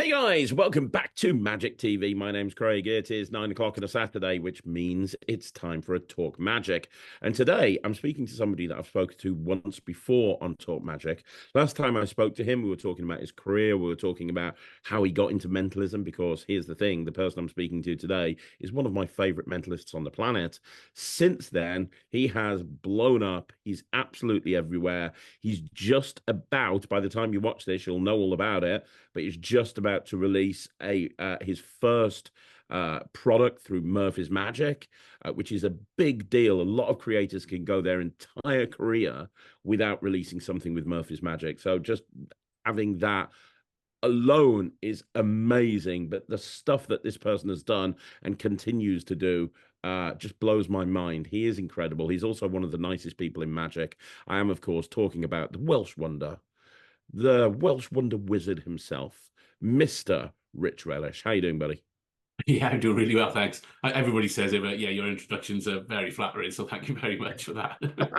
Hey guys, welcome back to Magic TV. My name's Craig. It is 9 o'clock on a Saturday, which means it's time for a Talk Magic. And today I'm speaking to somebody that I've spoken to once before on Talk Magic. Last time I spoke to him, we were talking about his career. We were talking about how he got into mentalism, because here's the thing, the person I'm speaking to today is one of my favorite mentalists on the planet. Since then, he has blown up. He's absolutely everywhere. He's just about, by the time you watch this, you'll know all about it, but he's just about to release his first product through Murphy's Magic, which is a big deal. A lot of creators can go their entire career without releasing something with Murphy's Magic. So just having that alone is amazing. But the stuff that this person has done and continues to do just blows my mind. He is incredible. He's also one of the nicest people in Magic. I am, of course, talking about the Welsh Wonder Wizard himself, Mr. Rich Relish. How you doing, buddy? Yeah, I'm doing really well, thanks. Everybody says it, but yeah, your introductions are very flattering, so thank you very much for that.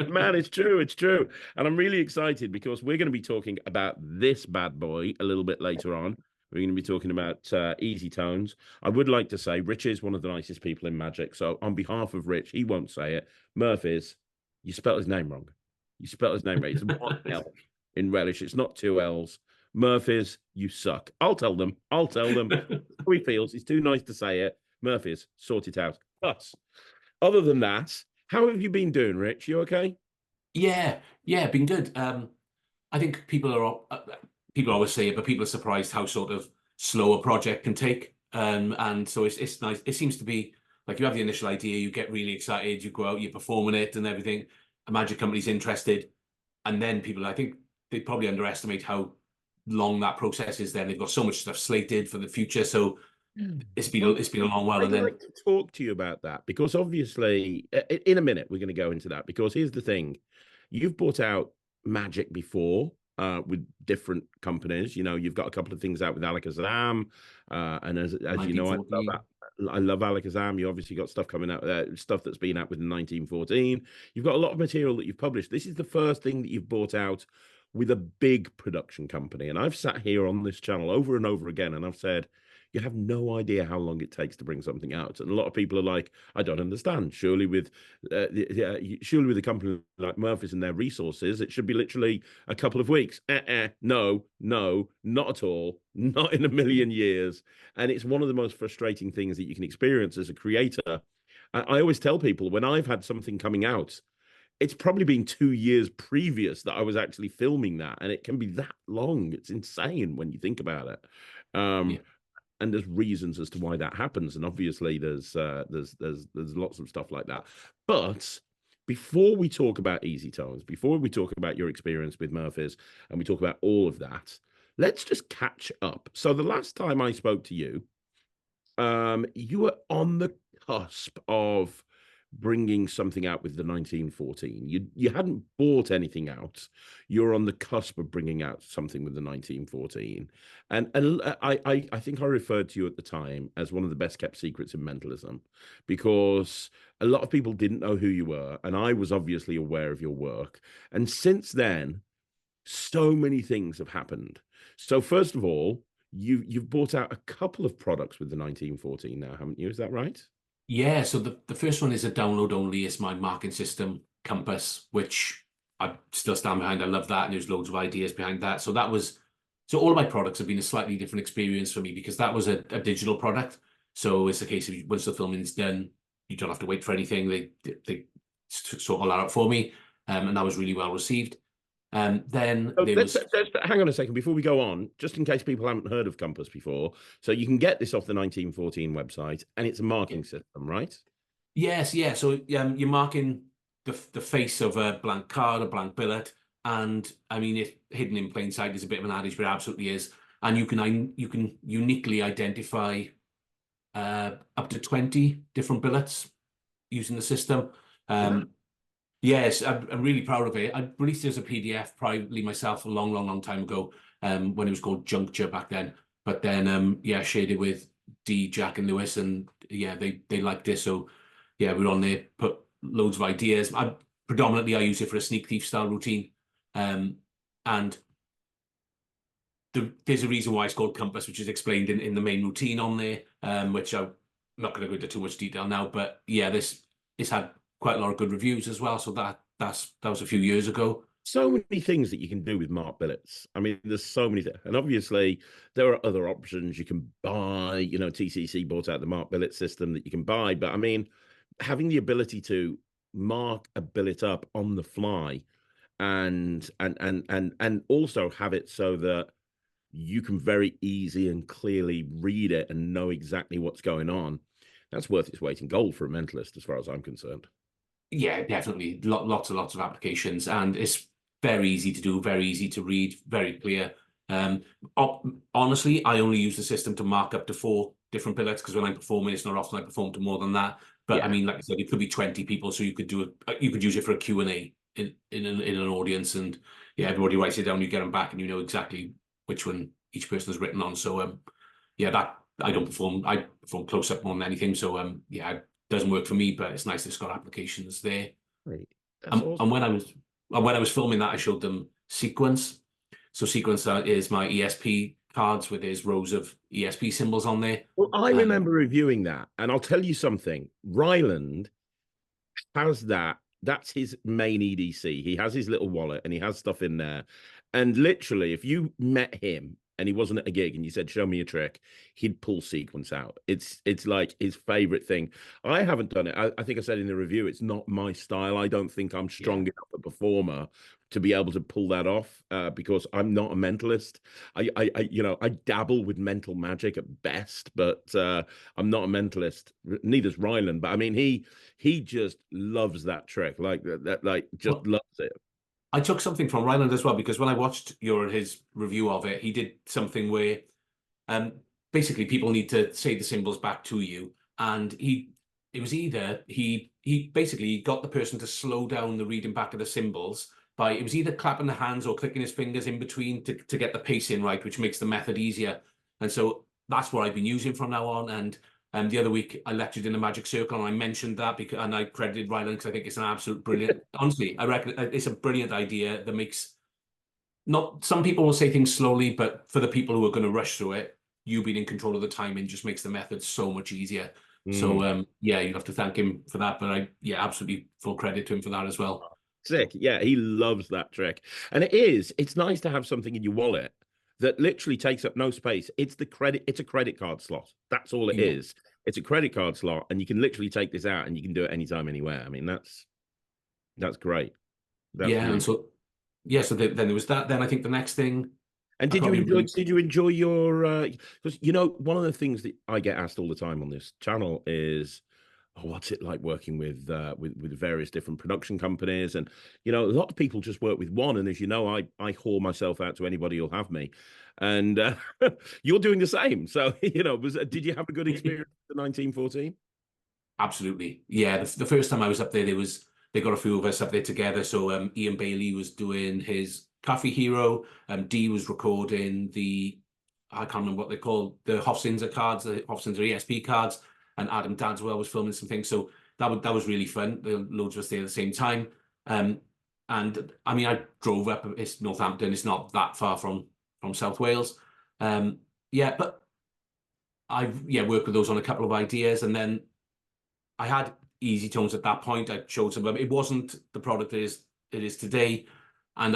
Man, it's true, it's true. And I'm really excited because we're going to be talking about this bad boy a little bit later on. We're going to be talking about Easy Tones. I would like to say Rich is one of the nicest people in Magic. So on behalf of Rich, he won't say it. Murphy's, you spelled his name wrong. You spelled his name right. It's one L in Relish. It's not two L's. Murphy's, you suck. I'll tell them. I'll tell them how he feels. He's too nice to say it. Murphy's, sort it out. But other than that, how have you been doing, Rich? You okay? Yeah, been good. I think people always say it, but people are surprised how sort of slow a project can take. And so it's nice. It seems to be like you have the initial idea, you get really excited, you go out, you're performing it and everything. A magic company's interested, and then people, I think they probably underestimate how long that process is. Then they've got so much stuff slated for the future, so Well, it's been a long while. I'd And then like to talk to you about that because obviously, in a minute, we're going to go into that. Because here's the thing, you've brought out Magic before with different companies. You know, you've got a couple of things out with Alakazam, and as you know, 1914. I love Alakazam. You obviously got stuff coming out, stuff that's been out with 1914. You've got a lot of material that you've published. This is the first thing that you've brought out with a big production company, and I've sat here on this channel over and over again, and I've said you have no idea how long it takes to bring something out. And a lot of people are like, I don't understand. Surely with a company like Murphy's and their resources, it should be literally a couple of weeks. No, no, not at all. Not in a million years. And it's one of the most frustrating things that you can experience as a creator. I always tell people when I've had something coming out, it's probably been 2 years previous that I was actually filming that, and it can be that long. It's insane when you think about it. Yeah. Um, and there's reasons as to why that happens, and obviously there's lots of stuff like that. But before we talk about Easy Tones, before we talk about your experience with Murphy's, and we talk about all of that, let's just catch up. So the last time I spoke to you, you were on the cusp of bringing something out with the 1914. You hadn't bought anything out. You're on the cusp of bringing out something with the 1914. And I think I referred to you at the time as one of the best kept secrets in mentalism, because a lot of people didn't know who you were, and I was obviously aware of your work. And since then, so many things have happened. So first of all, you've bought out a couple of products with the 1914 now, haven't you? Is that right? Yeah, so the first one is a download only. It's my marking system, Compass, which I still stand behind. I love that, and there's loads of ideas behind that. So all of my products have been a slightly different experience for me because that was a digital product. So it's a case of once the filming is done, you don't have to wait for anything. They sort all that out for me, and that was really well received. Then So there was let's hang on a second before we go on, just in case people haven't heard of Compass before. So you can get this off the 1914 website, and it's a marking system, right? yes, yeah. So you're marking the face of a blank card, a blank billet, and I mean, it hidden in plain sight is a bit of an adage, but it absolutely is. And you can uniquely identify up to 20 different billets using the system. Wow. Um, yes, I'm really proud of it. I released it as a PDF privately myself a long, long, long time ago, when it was called Juncture back then. But then, yeah, shared it with D, Jack, and Lewis, and yeah, they liked it. So yeah, we're on there, put loads of ideas. I use it for a sneak thief style routine. And there's a reason why it's called Compass, which is explained in the main routine on there, which I'm not going to go into too much detail now. But yeah, it's had quite a lot of good reviews as well. So that was a few years ago. So many things that you can do with Mark billets. I mean, there's so many, and obviously there are other options you can buy. You know, TCC bought out the Mark billet system that you can buy, but I mean, having the ability to mark a billet up on the fly and also have it so that you can very easy and clearly read it and know exactly what's going on. That's worth its weight in gold for a mentalist, as far as I'm concerned. Yeah, definitely. Lots and lots of applications, and it's very easy to do, very easy to read, very clear. Um, Honestly, I only use the system to mark up to 4 different billets because when I'm performing, it's not often I perform to more than that. But I Yeah. mean, like I said, it could be 20 people, so you could you could use it for a Q&A in an audience, and yeah, everybody writes it down, you get them back, and you know exactly which one each person has written on. So yeah, that I perform close up more than anything. So yeah, it doesn't work for me, but it's nice it's got applications there. Great. That's And, awesome. and when I was filming that, I showed them Sequence. So Sequence is my ESP cards with his rows of ESP symbols on there. Well, I Um, remember reviewing that, and I'll tell you something. Ryland has that. That's his main EDC. He has his little wallet and he has stuff in there. And literally, if you met him and he wasn't at a gig and you said, "Show me a trick," he'd pull sequence out. It's like his favorite thing. I haven't done it. I think I said in the review, it's not my style. I don't think I'm yeah. strong enough a performer to be able to pull that off because I'm not a mentalist. I dabble with mental magic at best, but I'm not a mentalist. Neither's Ryland. But I mean, he just loves that trick, like just Well, loves it. I took something from Ryland as well because when I watched his review of it, he did something where um, basically people need to say the symbols back to you, and it was either he basically got the person to slow down the reading back of the symbols by it was either clapping the hands or clicking his fingers in between to get the pacing right, which makes the method easier. And so that's what I've been using from now on. And the other week I lectured in a magic circle and I mentioned that because and I credited Ryland because I think it's an absolute brilliant. Honestly, I reckon it's a brilliant idea that makes not some people will say things slowly, but for the people who are going to rush through it, you being in control of the timing just makes the method so much easier. So Mm. yeah, you'd have to thank him for that. But I yeah, absolutely full credit to him for that as well. Sick. Yeah, he loves that trick. And it's nice to have something in your wallet that literally takes up no space. It's a credit card slot. That's all it Yeah. is. It's a credit card slot, and you can literally take this out and you can do it anytime, anywhere. I mean, that's great. That's Yeah, and really. so yeah, so then there was that. Then I think the next thing And I probably did you enjoy your because you know one of the things that I get asked all the time on this channel is, oh, what's it like working with various different production companies? And you know, a lot of people just work with one, and as you know, I whore myself out to anybody who'll have me. And you're doing the same. So, you know, did you have a good experience with the 1914? absolutely. Yeah, the first time I was up there, they got a few of us up there together. So Ian Bailey was doing his Coffee Hero. Dee was recording the I can't remember what they call the Hofzinser cards, the Hofzinser ESP cards, and Adam Dadswell was filming some things. So that was really fun. There were loads of us there at the same time. Um, and I mean, I drove up. It's Northampton. It's not that far from South Wales. Yeah, but I've worked with those on a couple of ideas, and then I had easy tones at that point. I showed some of them. It wasn't the product it is today. And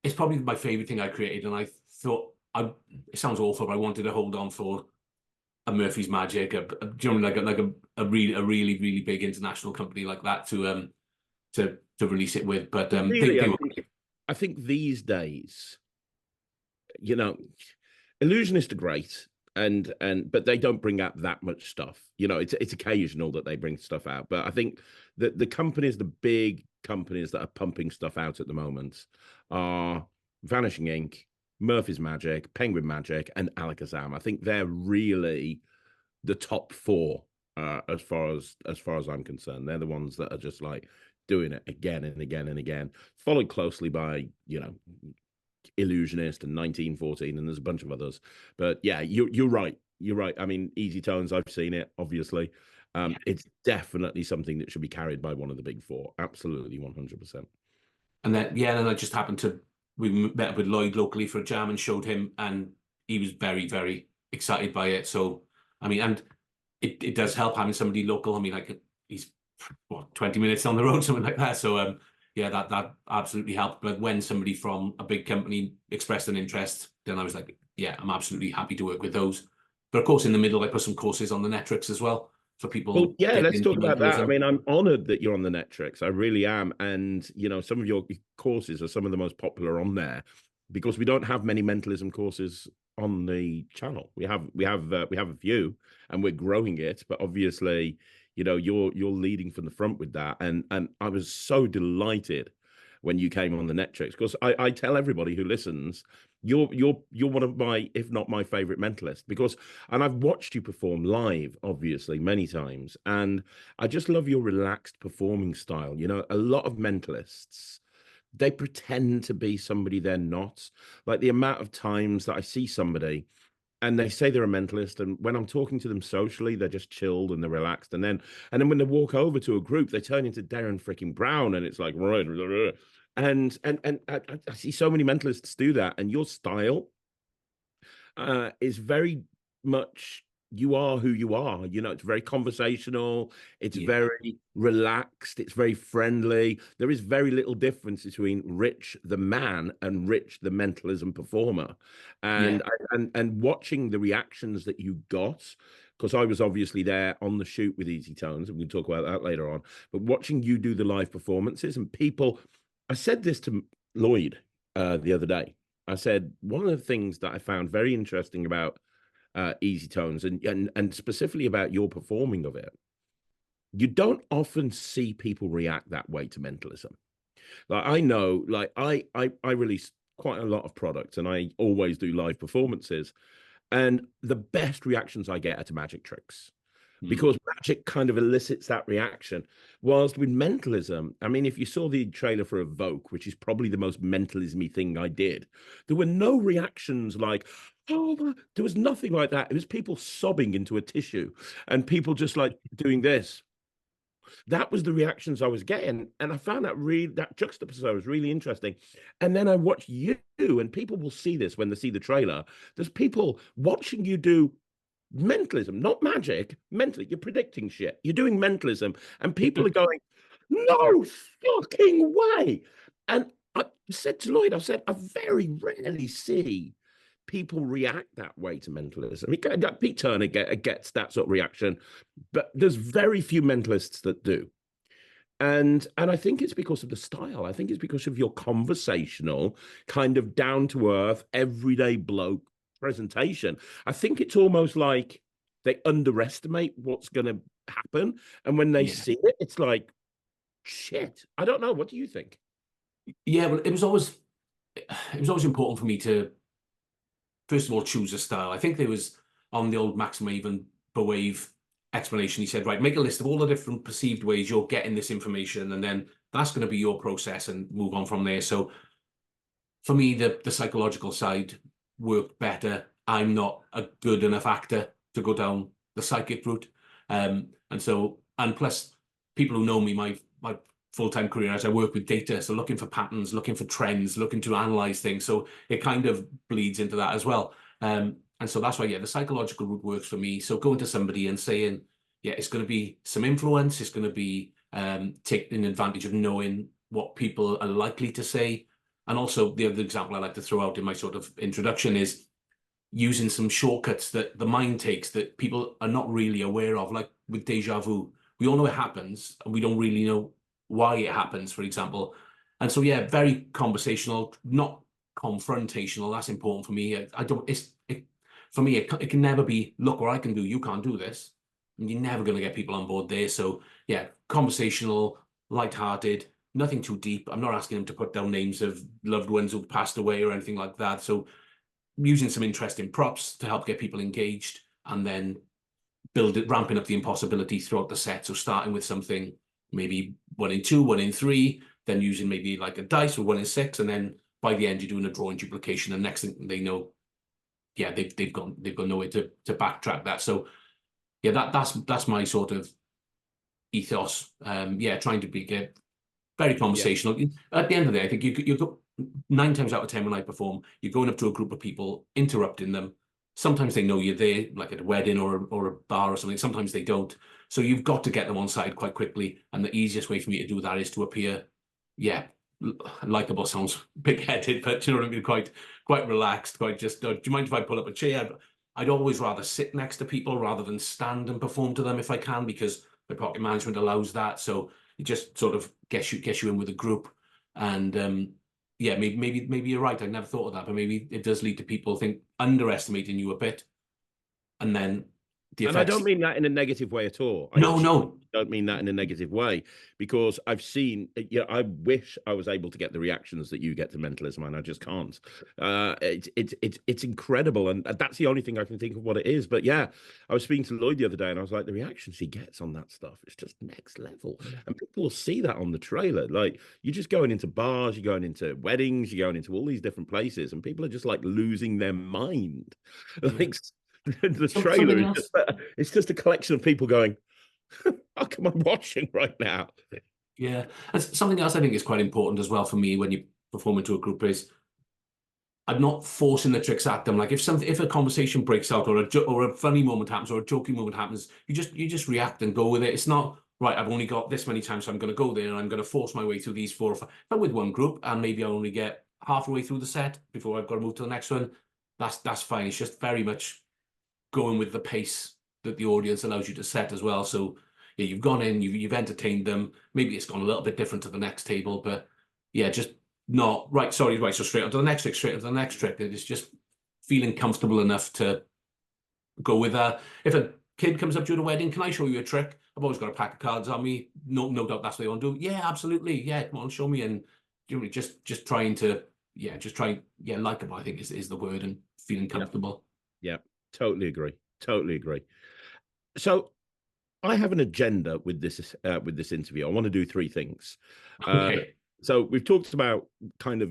it's probably my favorite thing I created. And I thought it sounds awful, but I wanted to hold on for a Murphy's Magic, a really, really big international company like that to release it with. But Really, they were I think these days, you know, illusionists are great, and but they don't bring out that much stuff. You know, it's occasional that they bring stuff out, but I think that the big companies that are pumping stuff out at the moment are Vanishing Ink, Murphy's Magic, Penguin Magic, and Alakazam. I think they're really the top four as far as I'm concerned. They're the ones that are just like doing it again and again and again, followed closely by Illusionist and 1914, and there's a bunch of others. But yeah, you're right. You're right. I mean, Easy Tones, I've seen it, obviously. It's definitely something that should be carried by one of the big four. Absolutely, 100%. and then I just happened to we met up with Lloyd locally for a jam and showed him, and he was very, very excited by it. So, I mean, and it does help having somebody local. I mean, like he's what, 20 minutes on the road, something like that. So, yeah, that absolutely helped. But when somebody from a big company expressed an interest, then I was like, yeah, I'm absolutely happy to work with those. But of course, in the middle, I put some courses on the Netrix as well for Well, people yeah, getting let's into talk about that. I mentalism. mean, I'm honored that you're on the Netrix. I really am. And, you know, some of your courses are some of the most popular on there because we don't have many mentalism courses on the channel. We have a few and we're growing it, but obviously, you know, you're leading from the front with that. And I was so delighted when you came on the Netrix because I tell everybody who listens, you're one of my, if not my favorite mentalist because and I've watched you perform live, obviously, many times. And I just love your relaxed performing style. You know, a lot of mentalists, they pretend to be somebody they're not. Like the amount of times that I see somebody and they say they're a mentalist, and when I'm talking to them socially, they're just chilled and they're relaxed. And then when they walk over to a group, they turn into Darren freaking Brown, and it's like right. And I see so many mentalists do that, and your style is very much you are who you are. You know, it's very conversational, it's Yeah, very relaxed, it's very friendly. There is very little difference between Rich the man and Rich the mentalism performer. yeah, And watching the reactions that you got, because I was obviously there on the shoot with Easy Tones, and we'll talk about that later on. But watching you do the live performances and people, I said this to Lloyd the other day. I said one of the things that I found very interesting about Easy Tones and specifically about your performing of it, you don't often see people react that way to mentalism. Like I know, like I release quite a lot of products and I always do live performances, and the best reactions I get are to magic tricks mm, because magic kind of elicits that reaction. Whilst with mentalism, I mean, if you saw the trailer for Evoke, which is probably the most mentalismy thing I did, there were no reactions like, oh, there was nothing like that. It was people sobbing into a tissue and people just like doing this. That was the reactions I was getting. And I found that juxtaposition was really interesting. And then I watched you, and people will see this when they see the trailer. There's people watching you do mentalism, not magic, mentally. You're predicting shit. You're doing mentalism, and people are going, no fucking way. And I said to Lloyd, I said, I very rarely see people react that way to mentalism. Pete Turner gets that sort of reaction, but there's very few mentalists that do. And I think it's because of the style. I think it's because of your conversational, kind of down to earth, everyday bloke presentation. I think it's almost like they underestimate what's going to happen, and when they yeah, see it, it's like shit. I don't know. What do you think? yeah. But it was always important for me to first of all choose a style. I think there was on the old Max Maven Bewave explanation. He said, right, make a list of all the different perceived ways you're getting this information, and then that's going to be your process, and move on from there. So for me, the psychological side worked better. I'm not a good enough actor to go down the psychic route, and plus, people who know me, my full-time career as I work with data, so looking for patterns, looking for trends, looking to analyze things. So it kind of bleeds into that as well. And so that's why, yeah, the psychological route works for me. So going to somebody and saying, yeah, it's going to be some influence, it's going to be taking advantage of knowing what people are likely to say. And also the other example I like to throw out in my sort of introduction is using some shortcuts that the mind takes that people are not really aware of, like with deja vu. We all know it happens, and we don't really know why it happens, for example. And so, yeah, very conversational, not confrontational. That's important for me. I don't. For me. It can never be, look what I can do. You can't do this. And you're never going to get people on board there. So, yeah, conversational, light-hearted, nothing too deep. I'm not asking them to put down names of loved ones who passed away or anything like that. So using some interesting props to help get people engaged, and then ramping up the impossibility throughout the set. So starting with something maybe 1 in 2, 1 in 3, then using maybe like a dice with 1 in 6, and then by the end you're doing a drawing duplication, and next thing they know, yeah, they've got nowhere to backtrack that. So yeah, that's my sort of ethos. Yeah, trying to be very Yeah. conversational. At the end of the day, I think 9 times out of 10 when I perform, you're going up to a group of people, interrupting them. Sometimes they know you're there, like at a wedding or a bar or something. Sometimes they don't. So you've got to get them on side quite quickly. And the easiest way for me to do that is to appear, yeah, likable sounds big-headed, but you know what I mean? Quite relaxed, quite just, do you mind if I pull up a chair? I'd always rather sit next to people rather than stand and perform to them if I can, because my pocket management allows that. So it just sort of gets you in with a group. And yeah, maybe you're right. I never thought of that, but maybe it does lead to people underestimating you a bit, and then the And I effects. don't mean that in a negative way at all. I No. don't mean that in a negative way, because I've seen, I wish I was able to get the reactions that you get to mentalism, and I just can't. It's incredible, and that's the only thing I can think of what it is. But yeah, I was speaking to Lloyd the other day, and I was like, the reactions he gets on that stuff is just next level, and people will see that on the trailer. Like, you're just going into bars, you're going into weddings, you're going into all these different places, and people are just like losing their mind. Like, the trailer Something is else. just it's just a collection of people going, how come I'm watching right now? Yeah, and something else I think is quite important as well for me when you perform into a group is I'm not forcing the tricks at them. Like if a conversation breaks out or a funny moment happens or a joking moment happens, you just react and go with it. It's not right. I've only got this many times, so I'm going to go there and I'm going to force my way through these 4 or 5. But with one group, and maybe I only get halfway through the set before I've got to move to the next one. That's fine. It's just very much going with the pace that the audience allows you to set as well. So yeah, you've gone in, you've entertained them. Maybe it's gone a little bit different to the next table, but yeah, just not right. Sorry, right. So straight onto the next trick, straight onto the next trick. It's just feeling comfortable enough to go with that. If a kid comes up to you at a wedding, can I show you a trick? I've always got a pack of cards on me. No doubt that's what they want to do. Yeah, absolutely. Yeah, come on, show me. And just trying to, yeah, just trying, yeah, likable, I think is the word, and feeling comfortable. Yeah, totally agree. Totally agree. So I have an agenda with this interview. I want to do 3 things. Uh, Okay. so we've talked about kind of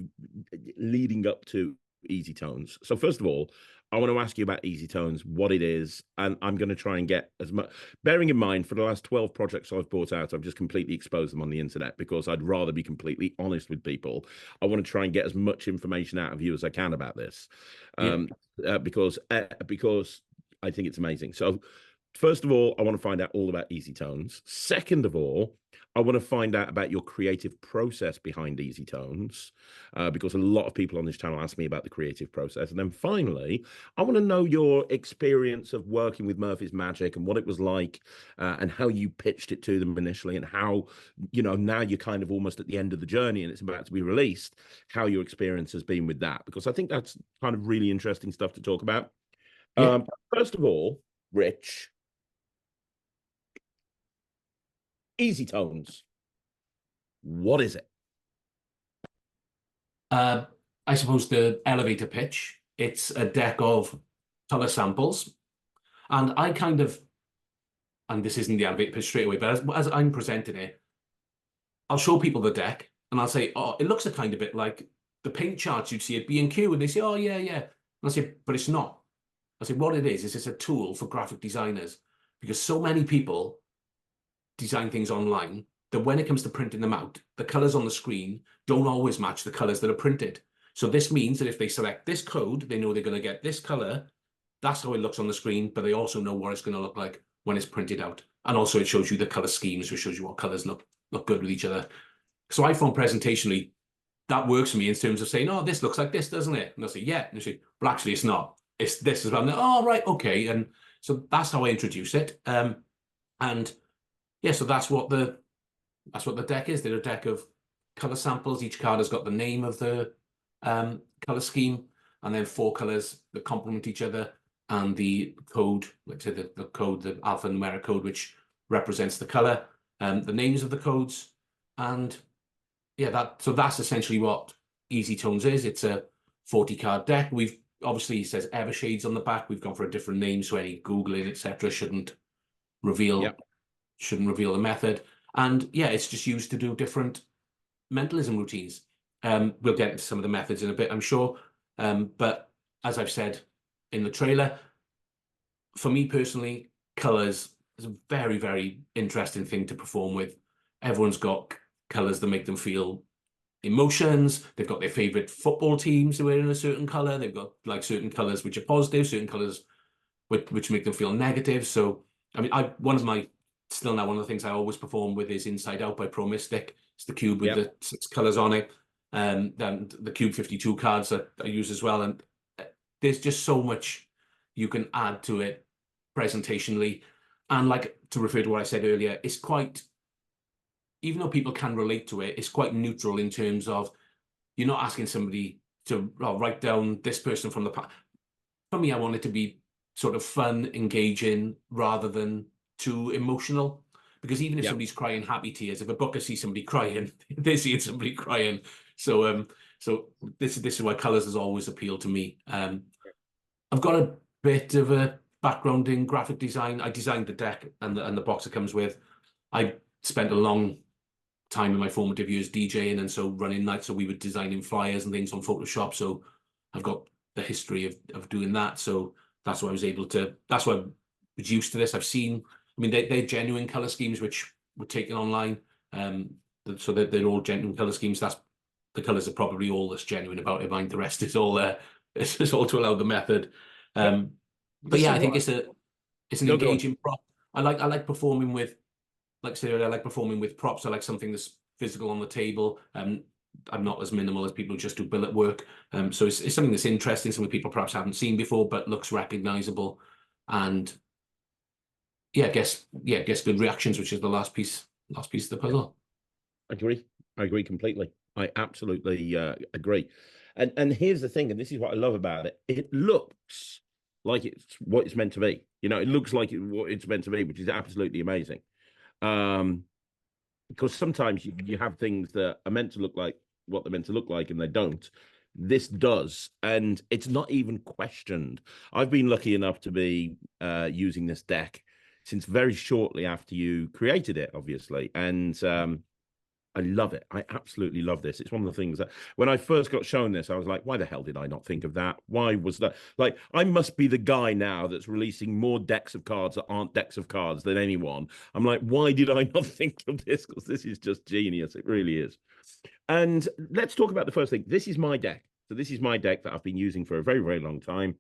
leading up to easy tones. So first of all, I want to ask you about easy tones, what it is, and I'm going to try and get as much. Bearing in mind, for the last 12 projects I've brought out, I've just completely exposed them on the internet because I'd rather be completely honest with people. I want to try and get as much information out of you as I can about this, Yeah. because I think it's amazing. So first of all, I want to find out all about easy tones. Second of all, I want to find out about your creative process behind easy tones, because a lot of people on this channel ask me about the creative process. And then finally, I want to know your experience of working with Murphy's Magic and what it was like, and how you pitched it to them initially, and how, now you're kind of almost at the end of the journey and it's about to be released, how your experience has been with that, because I think that's kind of really interesting stuff to talk about. Yeah. First of all, Rich, easy tones. What is it? Uh, I suppose the elevator pitch, it's a deck of color samples. And I kind of, and this isn't the elevator pitch straight away, but as I'm presenting it, I'll show people the deck and I'll say, oh, it looks a kind of bit like the paint charts you'd see at B&Q. And they say, oh, yeah, yeah. And I say, but it's not. I say, what it is it's a tool for graphic designers, because so many people design things online that when it comes to printing them out, the colors on the screen don't always match the colors that are printed. So this means that if they select this code, they know they're going to get this color. That's how it looks on the screen, but they also know what it's going to look like when it's printed out. And also it shows you the color schemes, which shows you what colors look good with each other. So I found presentationally, that works for me in terms of saying, oh, this looks like this, doesn't it? And I say, yeah. And I say, well, actually, it's not. It's this as well. And oh, right, okay. And so that's how I introduce it. And yeah, so that's what the deck is. They're a deck of color samples. Each card has got the name of the color scheme, and then 4 colors that complement each other, and the code, let's say the code, the alphanumeric code, which represents the color, the names of the codes, and yeah, that's essentially what Easy Tones is. It's a 40 card deck. We've obviously, it says Evershades on the back. We've gone for a different name, so any Googling, etc., shouldn't reveal Yep. the method. And yeah, it's just used to do different mentalism routines. We'll get into some of the methods in a bit, I'm sure. But as I've said in the trailer, for me personally, colors is a very, very interesting thing to perform with. Everyone's got colors that make them feel emotions. They've got their favorite football teams who are in a certain color. They've got like certain colors which are positive, certain colors which make them feel negative. So, I mean, one of the things I always perform with is Inside Out by Pro Mystic. It's the cube with the 6 colors on it. And the Cube 52 cards that I use as well. And there's just so much you can add to it presentationally. And like, to refer to what I said earlier, it's quite, even though people can relate to it, it's quite neutral in terms of you're not asking somebody to write down this person from the past. For me, I want it to be sort of fun, engaging, rather than too emotional. Because even if somebody's crying happy tears, if a booker sees somebody crying, they're seeing somebody crying. So this is why colours has always appealed to me. I've got a bit of a background in graphic design. I designed the deck and the box it comes with. I spent a long time in my formative years DJing, and so running nights, so we were designing flyers and things on Photoshop. So I've got the history of doing that. So that's why I was able to. That's why I was used to this. I've seen. I mean, they're genuine color schemes which were taken online. So they're all genuine color schemes. That's the colors are probably all that's genuine about it. Mind the rest is all it's all to allow the method. But yeah, I think it's an engaging prop. I like performing with, like I said, I like performing with props. I like something that's physical on the table. I'm not as minimal as people who just do billet work. So it's something that's interesting, something people perhaps haven't seen before, but looks recognizable. And yeah, gets good reactions, which is the last piece of the puzzle. I agree completely. I absolutely agree. And here's the thing, and this is what I love about it. It looks like it's what it's meant to be. You know, it looks like what it's meant to be, which is absolutely amazing. Because sometimes you have things that are meant to look like what they're meant to look like, and they don't. This does, and it's not even questioned. I've been lucky enough to be using this deck since very shortly after you created it, obviously, and I love it. I absolutely love this. It's one of the things that when I first got shown this, I was like, why the hell did I not think of that? Why was that? Like, I must be the guy now that's releasing more decks of cards that aren't decks of cards than anyone. I'm like, why did I not think of this? Because this is just genius. It really is. And let's talk about the first thing. This is my deck. So this is my deck that I've been using for a very, very long time.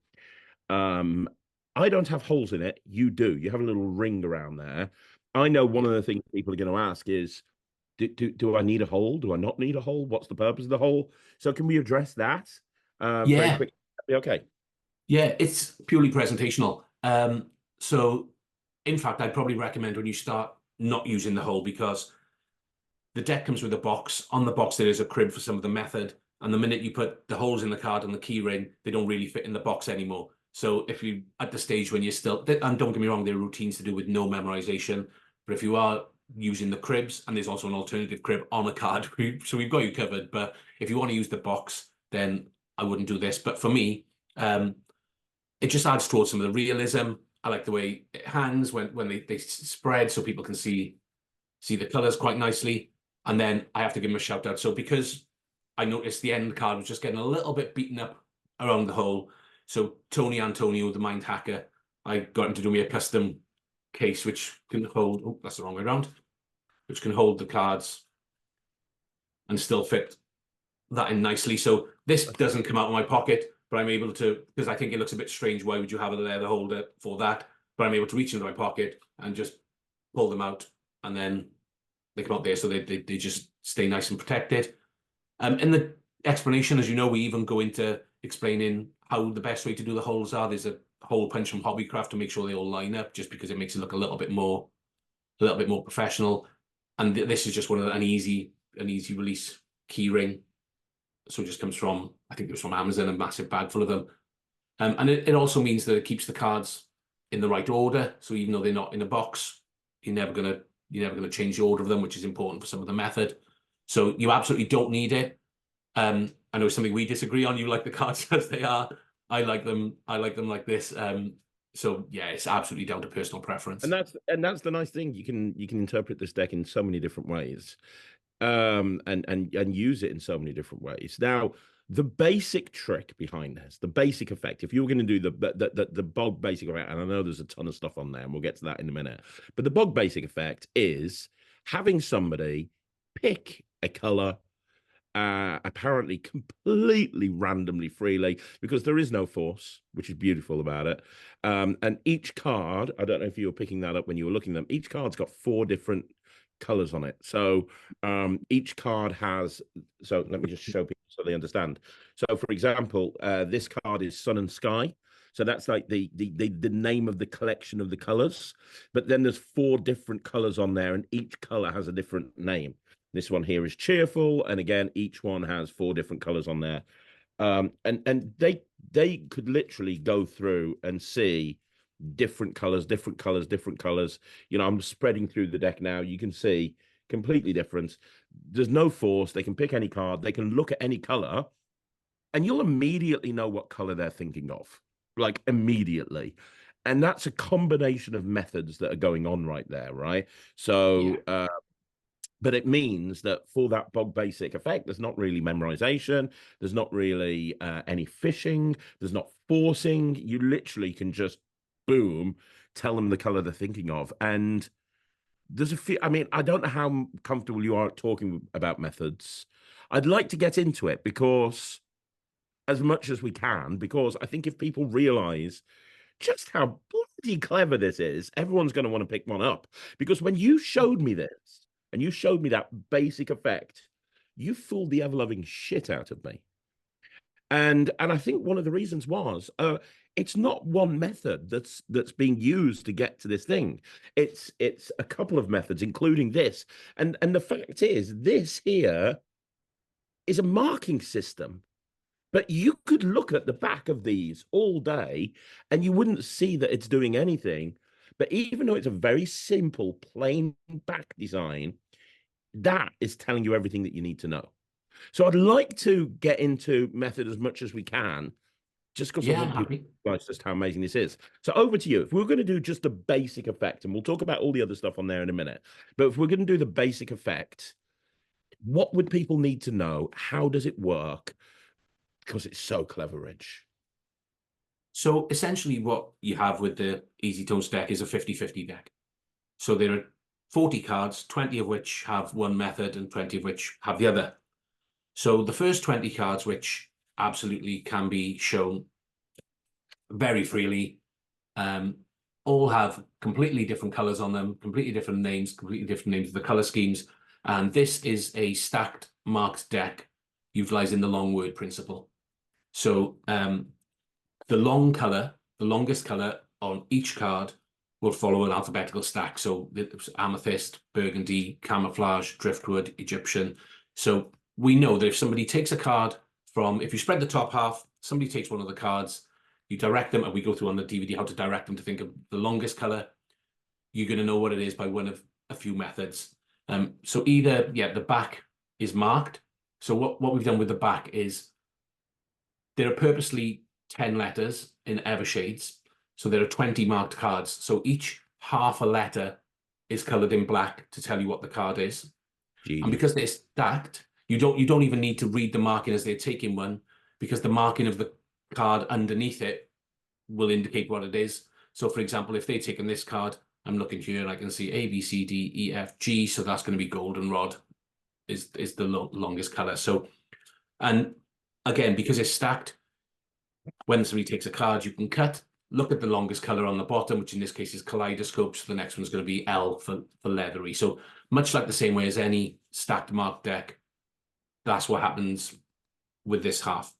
I don't have holes in it. You do. You have a little ring around there. I know one of the things people are going to ask is, do I need a hole? Do I not need a hole? What's the purpose of the hole? So can we address that very quickly? Okay. Yeah, it's purely presentational. So in fact, I'd probably recommend when you start not using the hole, because the deck comes with a box. On the box, there is a crib for some of the method. And the minute you put the holes in the card and the key ring, they don't really fit in the box anymore. So if you at the stage when you're still, and don't get me wrong, there are routines to do with no memorization, but if you are using the cribs, and there's also an alternative crib on a card, so we've got you covered. But if you want to use the box, then I wouldn't do this. But for me, it just adds towards some of the realism. I like the way it hangs when they spread, so people can see the colors quite nicely. And then I have to give them a shout out. So because I noticed the end card was just getting a little bit beaten up around the hole, so Tony Antonio, the mind hacker, I got him to do me a custom case which can hold, oh, that's the wrong way around, which can hold the cards and still fit that in nicely. So this doesn't come out of my pocket, but I'm able to, because I think it looks a bit strange. Why would you have a leather holder for that? But I'm able to reach into my pocket and just pull them out, and then they come out there, so they just stay nice and protected. In the explanation, as you know, we even go into explaining how the best way to do the holes are. There's a hole punch from Hobbycraft to make sure they all line up, just because it makes it look a little bit more professional. And this is just an easy release key ring. So it just comes from, I think it was from Amazon, a massive bag full of them. And it also means that it keeps the cards in the right order. So even though they're not in a box, you're never gonna change the order of them, which is important for some of the method. So you absolutely don't need it. I know it's something we disagree on. You like the cards as they are. I like them like this. So yeah, it's absolutely down to personal preference. And that's the nice thing. You can interpret this deck in so many different ways. And use it in so many different ways. Now, the basic trick behind this, the basic effect, if you were going to do the bog basic effect, and I know there's a ton of stuff on there, and we'll get to that in a minute, but the bog basic effect is having somebody pick a color apparently completely randomly, freely, because there is no force, which is beautiful about it. And each card, I don't know if you were picking that up when you were looking at them, each card's got four different colors on it. So each card has, so let me just show people so they understand. So for example, this card is Sun and Sky. So that's like the name of the collection of the colors. But then there's four different colors on there, and each color has a different name. This one here is cheerful, and again, each one has four different colors on there. And they could literally go through and see different colors, different colors, different colors. You know, I'm spreading through the deck now. You can see completely different. There's no force. They can pick any card. They can look at any color, and you'll immediately know what color they're thinking of, like immediately. And that's a combination of methods that are going on right there, right? Yeah. So, but it means that for that bog basic effect, there's not really memorization, there's not really any fishing, there's not forcing. You literally can just boom, tell them the color they're thinking of. And there's a few, I mean, I don't know how comfortable you are talking about methods. I'd like to get into it because as much as we can, because I think if people realize just how bloody clever this is, everyone's going to want to pick one up. Because when you showed me this and you showed me that basic effect, you fooled the ever-loving shit out of me. And I think one of the reasons was it's not one method that's being used to get to this thing. It's a couple of methods, including this. And the fact is, this here is a marking system. But you could look at the back of these all day and you wouldn't see that it's doing anything. But even though it's a very simple, plain back design, that is telling you everything that you need to know. So I'd like to get into method as much as we can, just because I Yeah, I'm want people happy. to realize just how amazing this is. So over to you. If we're going to do just a basic effect, and we'll talk about all the other stuff on there in a minute, but if we're going to do the basic effect, what would people need to know? How does it work? Because it's so clever, Rich. So essentially what you have with the Easy Tones deck is a 50-50 deck. So there are 40 cards, 20 of which have one method and 20 of which have the other. So the first 20 cards, which absolutely can be shown very freely, all have completely different colors on them, completely different names of the color schemes. And this is a stacked marked deck utilizing the long word principle. So the longest color on each card will follow an alphabetical stack. So amethyst, burgundy, camouflage, driftwood, Egyptian. So we know that if somebody takes a card from, if you spread the top half, somebody takes one of the cards, you direct them, and we go through on the DVD how to direct them to think of the longest color. You're going to know what it is by one of a few methods. So either, yeah, the back is marked. So what we've done with the back is there are purposely 10 letters in ever shades. So there are 20 marked cards. So each half a letter is colored in black to tell you what the card is. Genius. And because they're stacked, you don't even need to read the marking as they're taking one, because the marking of the card underneath it will indicate what it is. So for example, if they've taken this card, I'm looking here and I can see A, B, C, D, E, F, G. So that's going to be goldenrod is the longest color. So, and again, because it's stacked, when somebody takes a card, you can cut, look at the longest color on the bottom, which in this case is kaleidoscope. So the next one's going to be L for leathery. So much like the same way as any stacked marked deck, that's what happens with this half.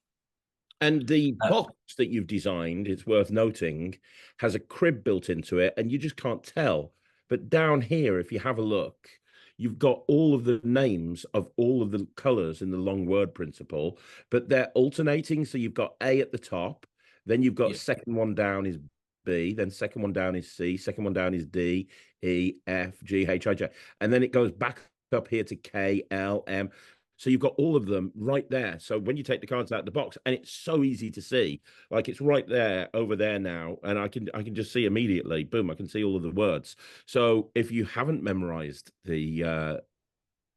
And the box that you've designed, it's worth noting, has a crib built into it, and you just can't tell. But down here, if you have a look, you've got all of the names of all of the colors in the long word principle, but they're alternating. So you've got A at the top, then you've got second one down is B, then second one down is C, second one down is D, E, F, G, H, I, J. And then it goes back up here to K, L, M. So you've got all of them right there. So when you take the cards out of the box, and it's so easy to see, like it's right there over there now, and I can just see immediately, boom, I can see all of the words. So if you haven't memorized the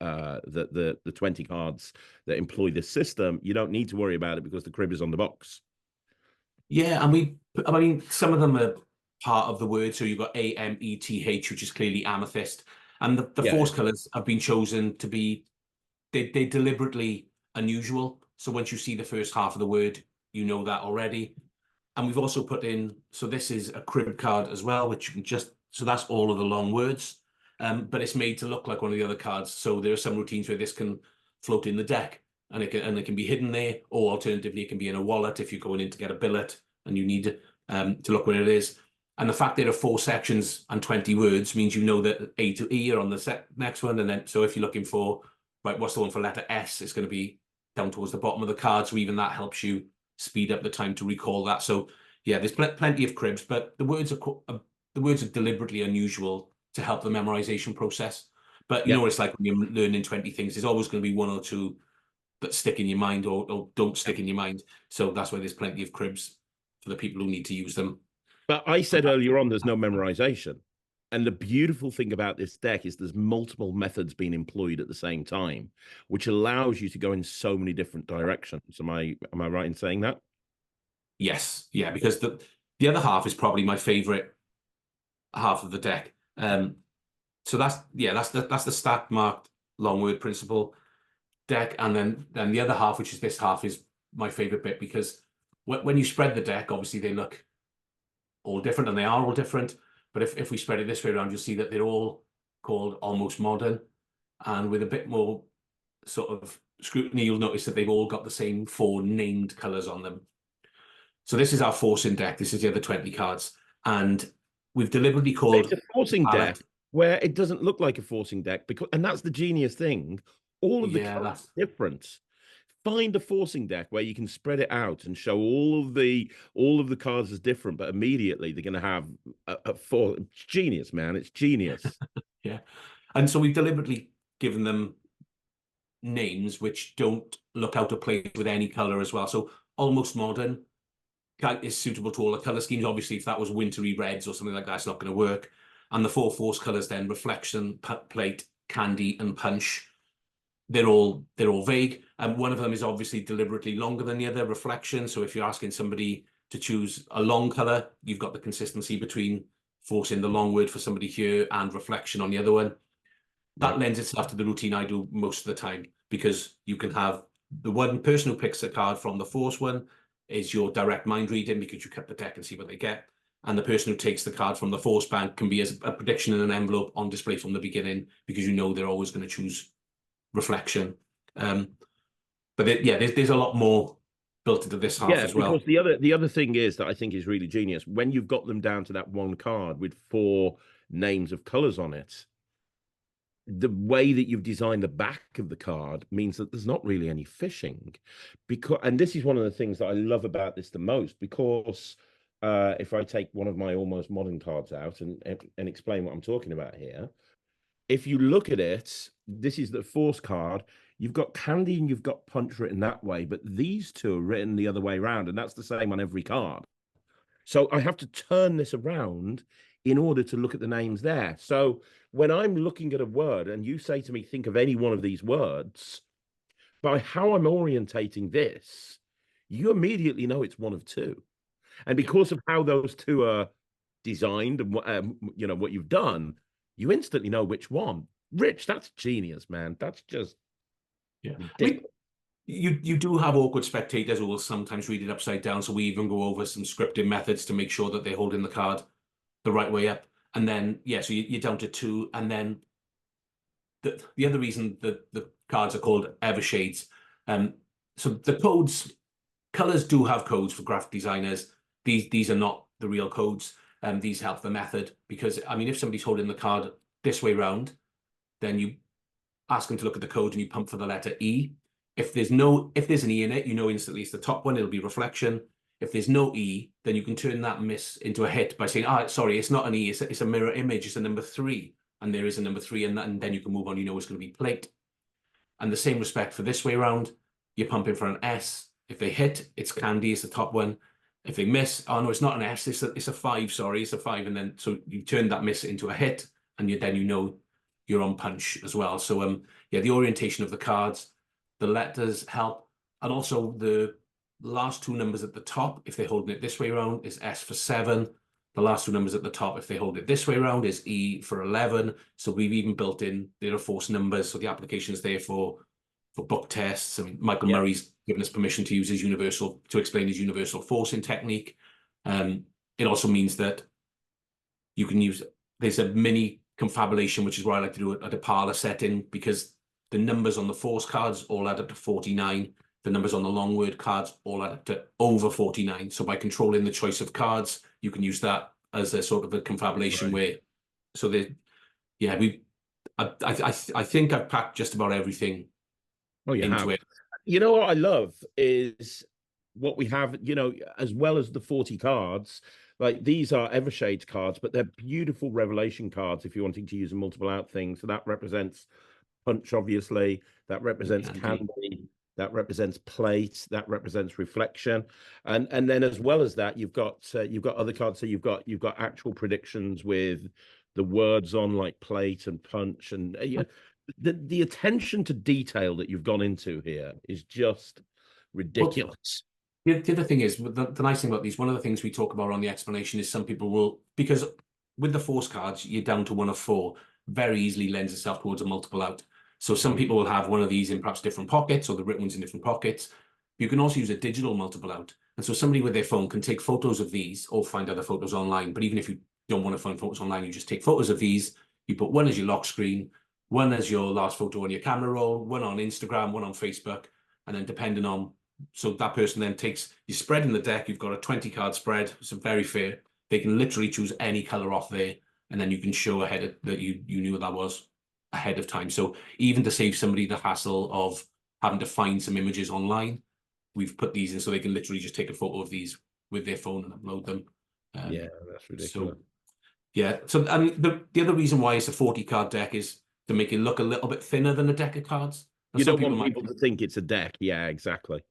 20 cards that employ this system, you don't need to worry about it because the crib is on the box. Yeah, and I mean, some of them are part of the word. So you've got AMETH, which is clearly amethyst. And the force colors have been chosen to be, they deliberately unusual. So once you see the first half of the word, you know that already. And we've also put in, so this is a crib card as well, which you can just, so that's all of the long words, but it's made to look like one of the other cards. So there are some routines where this can float in the deck and it can be hidden there, or alternatively, it can be in a wallet if you're going in to get a billet and you need to look where it is. And the fact there are 4 sections and 20 words means you know that A to E are on the next one. And then, so if you're looking for, right, what's the one for letter S, it's going to be down towards the bottom of the card. So even that helps you speed up the time to recall that. So yeah, there's plenty of cribs, but the words are deliberately unusual to help the memorization process. But you know what it's like when you're learning 20 things, there's always going to be 1 or 2 that stick in your mind or don't stick in your mind. So that's why there's plenty of cribs for the people who need to use them. But I said earlier on, there's no memorization. And the beautiful thing about this deck is there's multiple methods being employed at the same time, which allows you to go in so many different directions. Am I right in saying that? Yes, yeah, because the other half is probably my favorite half of the deck. So that's the stack marked long word principle deck, and then the other half, which is this half, is my favorite bit because when you spread the deck, obviously they look all different, and they are all different. But if we spread it this way around, you'll see that they're all called almost modern, and with a bit more sort of scrutiny, you'll notice that they've all got the same 4 named colors on them. So this is our forcing deck. This is the other 20 cards, and we've deliberately called It's a forcing deck where it doesn't look like a forcing deck and that's the genius thing. All of the cards are different. Find a forcing deck where you can spread it out and show all of the cards as different, but immediately they're going to have a four. It's genius, man. It's genius. Yeah, and so we've deliberately given them names which don't look out of place with any color as well. So almost modern is suitable to all the color schemes. Obviously, if that was wintry reds or something like that, it's not going to work. And the 4 force colors then, reflection, plate, candy, and punch. They're all vague. And one of them is obviously deliberately longer than the other, reflection. So if you're asking somebody to choose a long color, you've got the consistency between forcing the long word for somebody here and reflection on the other one. That lends itself to the routine I do most of the time, because you can have the one person who picks a card from the force one is your direct mind reading, because you cut the deck and see what they get. And the person who takes the card from the force bank can be as a prediction in an envelope on display from the beginning, because you know they're always going to choose reflection. But there's a lot more built into this half as well. Because the other thing is that I think is really genius, when you've got them down to that one card with 4 names of colors on it, the way that you've designed the back of the card means that there's not really any fishing. And this is one of the things that I love about this the most, because if I take one of my almost modern cards out and explain what I'm talking about here, if you look at it, this is the force card. You've got candy and you've got punch written that way, but these 2 are written the other way around, and that's the same on every card. So I have to turn this around in order to look at the names there. So when I'm looking at a word and you say to me, think of any one of these words, by how I'm orientating this, you immediately know it's one of 2. And because of how those 2 are designed and what you've done, you instantly know which one. Rich, that's genius, man. That's just ridiculous. You do have awkward spectators who will sometimes read it upside down, so we even go over some scripting methods to make sure that they're holding the card the right way up. And then, so you're down to 2. And then the other reason that the cards are called Evershades, so the colors do have codes for graphic designers. These are not the real codes. These help the method, because, I mean, if somebody's holding the card this way round, then you ask them to look at the code and you pump for the letter E. If there's an E in it, you know instantly it's the top one, it'll be reflection. If there's no E, then you can turn that miss into a hit by saying, sorry, it's not an E, it's a mirror image, it's a number 3. And there is a number 3, and then you can move on, you know it's going to be plate. And the same respect for this way around, you're pumping for an S. If they hit, it's candy, it's the top one. If they miss, no, it's not an S, it's a 5, sorry, it's a 5. And then, so you turn that miss into a hit, and then you know you're on punch as well. So, the orientation of the cards, the letters help. And also the last 2 numbers at the top, if they're holding it this way around, is S for 7. The last 2 numbers at the top, if they hold it this way around, is E for 11. So we've even built in, there are force numbers. So the application is there for for book tests. I mean, Michael Yeah. Murray's given us permission to use to explain his universal forcing technique. It also means that you can use, there's a mini confabulation, which is what I like to do at a parlor setting, because the numbers on the force cards all add up to 49. The numbers on the long word cards all add up to over 49. So by controlling the choice of cards, you can use that as a sort of a confabulation where, so that, yeah, I think I've packed just about everything into it. You know what I love is what we have, you know, as well as the 40 cards, like these are Evershades cards, but they're beautiful revelation cards if you're wanting to use a multiple out thing. So that represents punch, obviously, that represents candy, that represents plate, that represents reflection. And then as well as that, you've got other cards. So you've got actual predictions with the words on like plate and punch, and the attention to detail that you've gone into here is just ridiculous. Well, the other thing is, the nice thing about these, one of the things we talk about on the explanation is some people will, because with the force cards, you're down to 1 of 4, very easily lends itself towards a multiple out. So some people will have one of these in perhaps different pockets, or the written ones in different pockets. You can also use a digital multiple out. And so somebody with their phone can take photos of these or find other photos online. But even if you don't want to find photos online, you just take photos of these. You put one as your lock screen, one as your last photo on your camera roll, one on Instagram, one on Facebook. And then depending on, so that person then takes, you spread in the deck, you've got a 20 card spread. So very fair. They can literally choose any color off there. And then you can show ahead that you knew what that was ahead of time. So even to save somebody the hassle of having to find some images online, we've put these in so they can literally just take a photo of these with their phone and upload them. Yeah, that's ridiculous. So, yeah. So the other reason why it's a 40 card deck is to make it look a little bit thinner than a deck of cards. And you don't want people to think it's a deck. Yeah, exactly.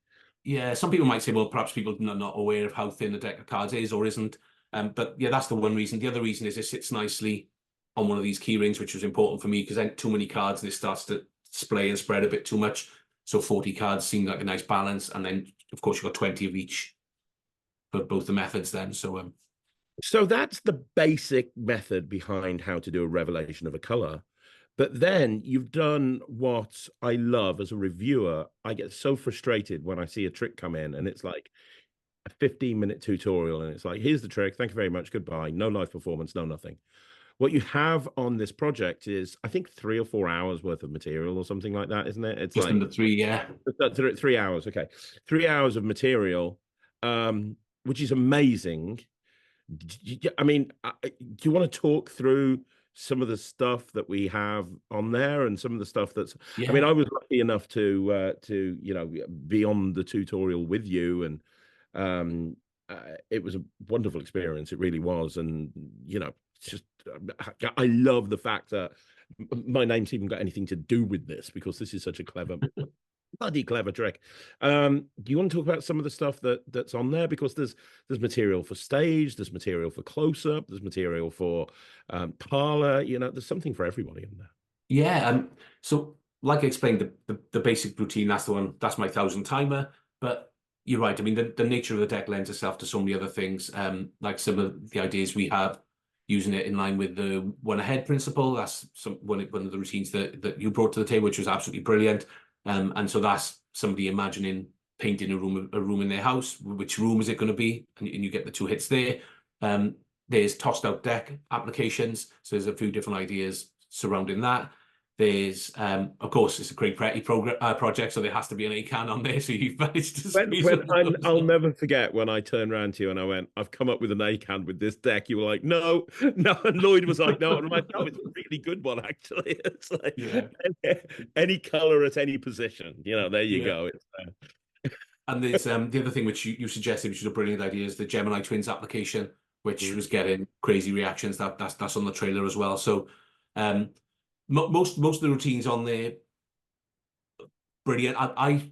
Yeah, some people might say, well, perhaps people are not aware of how thin a deck of cards is or isn't. But yeah, that's the one reason. The other reason is it sits nicely on one of these key rings, which was important for me because then too many cards and it starts to splay and spread a bit too much. So 40 cards seemed like a nice balance. And then, of course, you've got 20 of each for both the methods then. So that's the basic method behind how to do a revelation of a color. But then you've done what I love as a reviewer. I get so frustrated when I see a trick come in and it's like a 15-minute tutorial and it's like, here's the trick. Thank you very much. Goodbye. No live performance, no nothing. What you have on this project is, I think, 3 or 4 hours worth of material or something like that, isn't it? It's just like under 3, yeah. 3 hours. Okay. 3 hours of material, which is amazing. I mean, do you want to talk through some of the stuff that we have on there and some of the stuff that's, I mean, I was lucky enough to you know, be on the tutorial with you, and it was a wonderful experience. It really was. And, you know, just, I love the fact that my name's even got anything to do with this because this is such a clever, bloody clever trick. Do you want to talk about some of the stuff that's on there? Because there's material for stage, there's material for close-up, there's material for parlor, you know, there's something for everybody in there. Yeah, so like I explained, the basic routine, that's the one, that's my 1,000 timer. But you're right, I mean, the nature of the deck lends itself to so many other things, like some of the ideas we have, using it in line with the one ahead principle. That's one of the routines that you brought to the table, which was absolutely brilliant. And so that's somebody imagining painting a room in their house. Which room is it going to be? And you get the 2 hits there. There's tossed out deck applications. So there's a few different ideas surrounding that. There's, of course, it's a Craig Petty project, so there has to be an A-can on there. So you've managed to squeeze I'll never forget when I turned around to you and I went, I've come up with an A-can with this deck. You were like, no. And Lloyd was like, no. And I'm like, no, it's a really good one, actually. It's like any color at any position. You know, there you go. It's, and there's the other thing which you suggested, which is a brilliant idea, is the Gemini Twins application, which was getting crazy reactions. That's on the trailer as well. So most of the routines on there, brilliant. I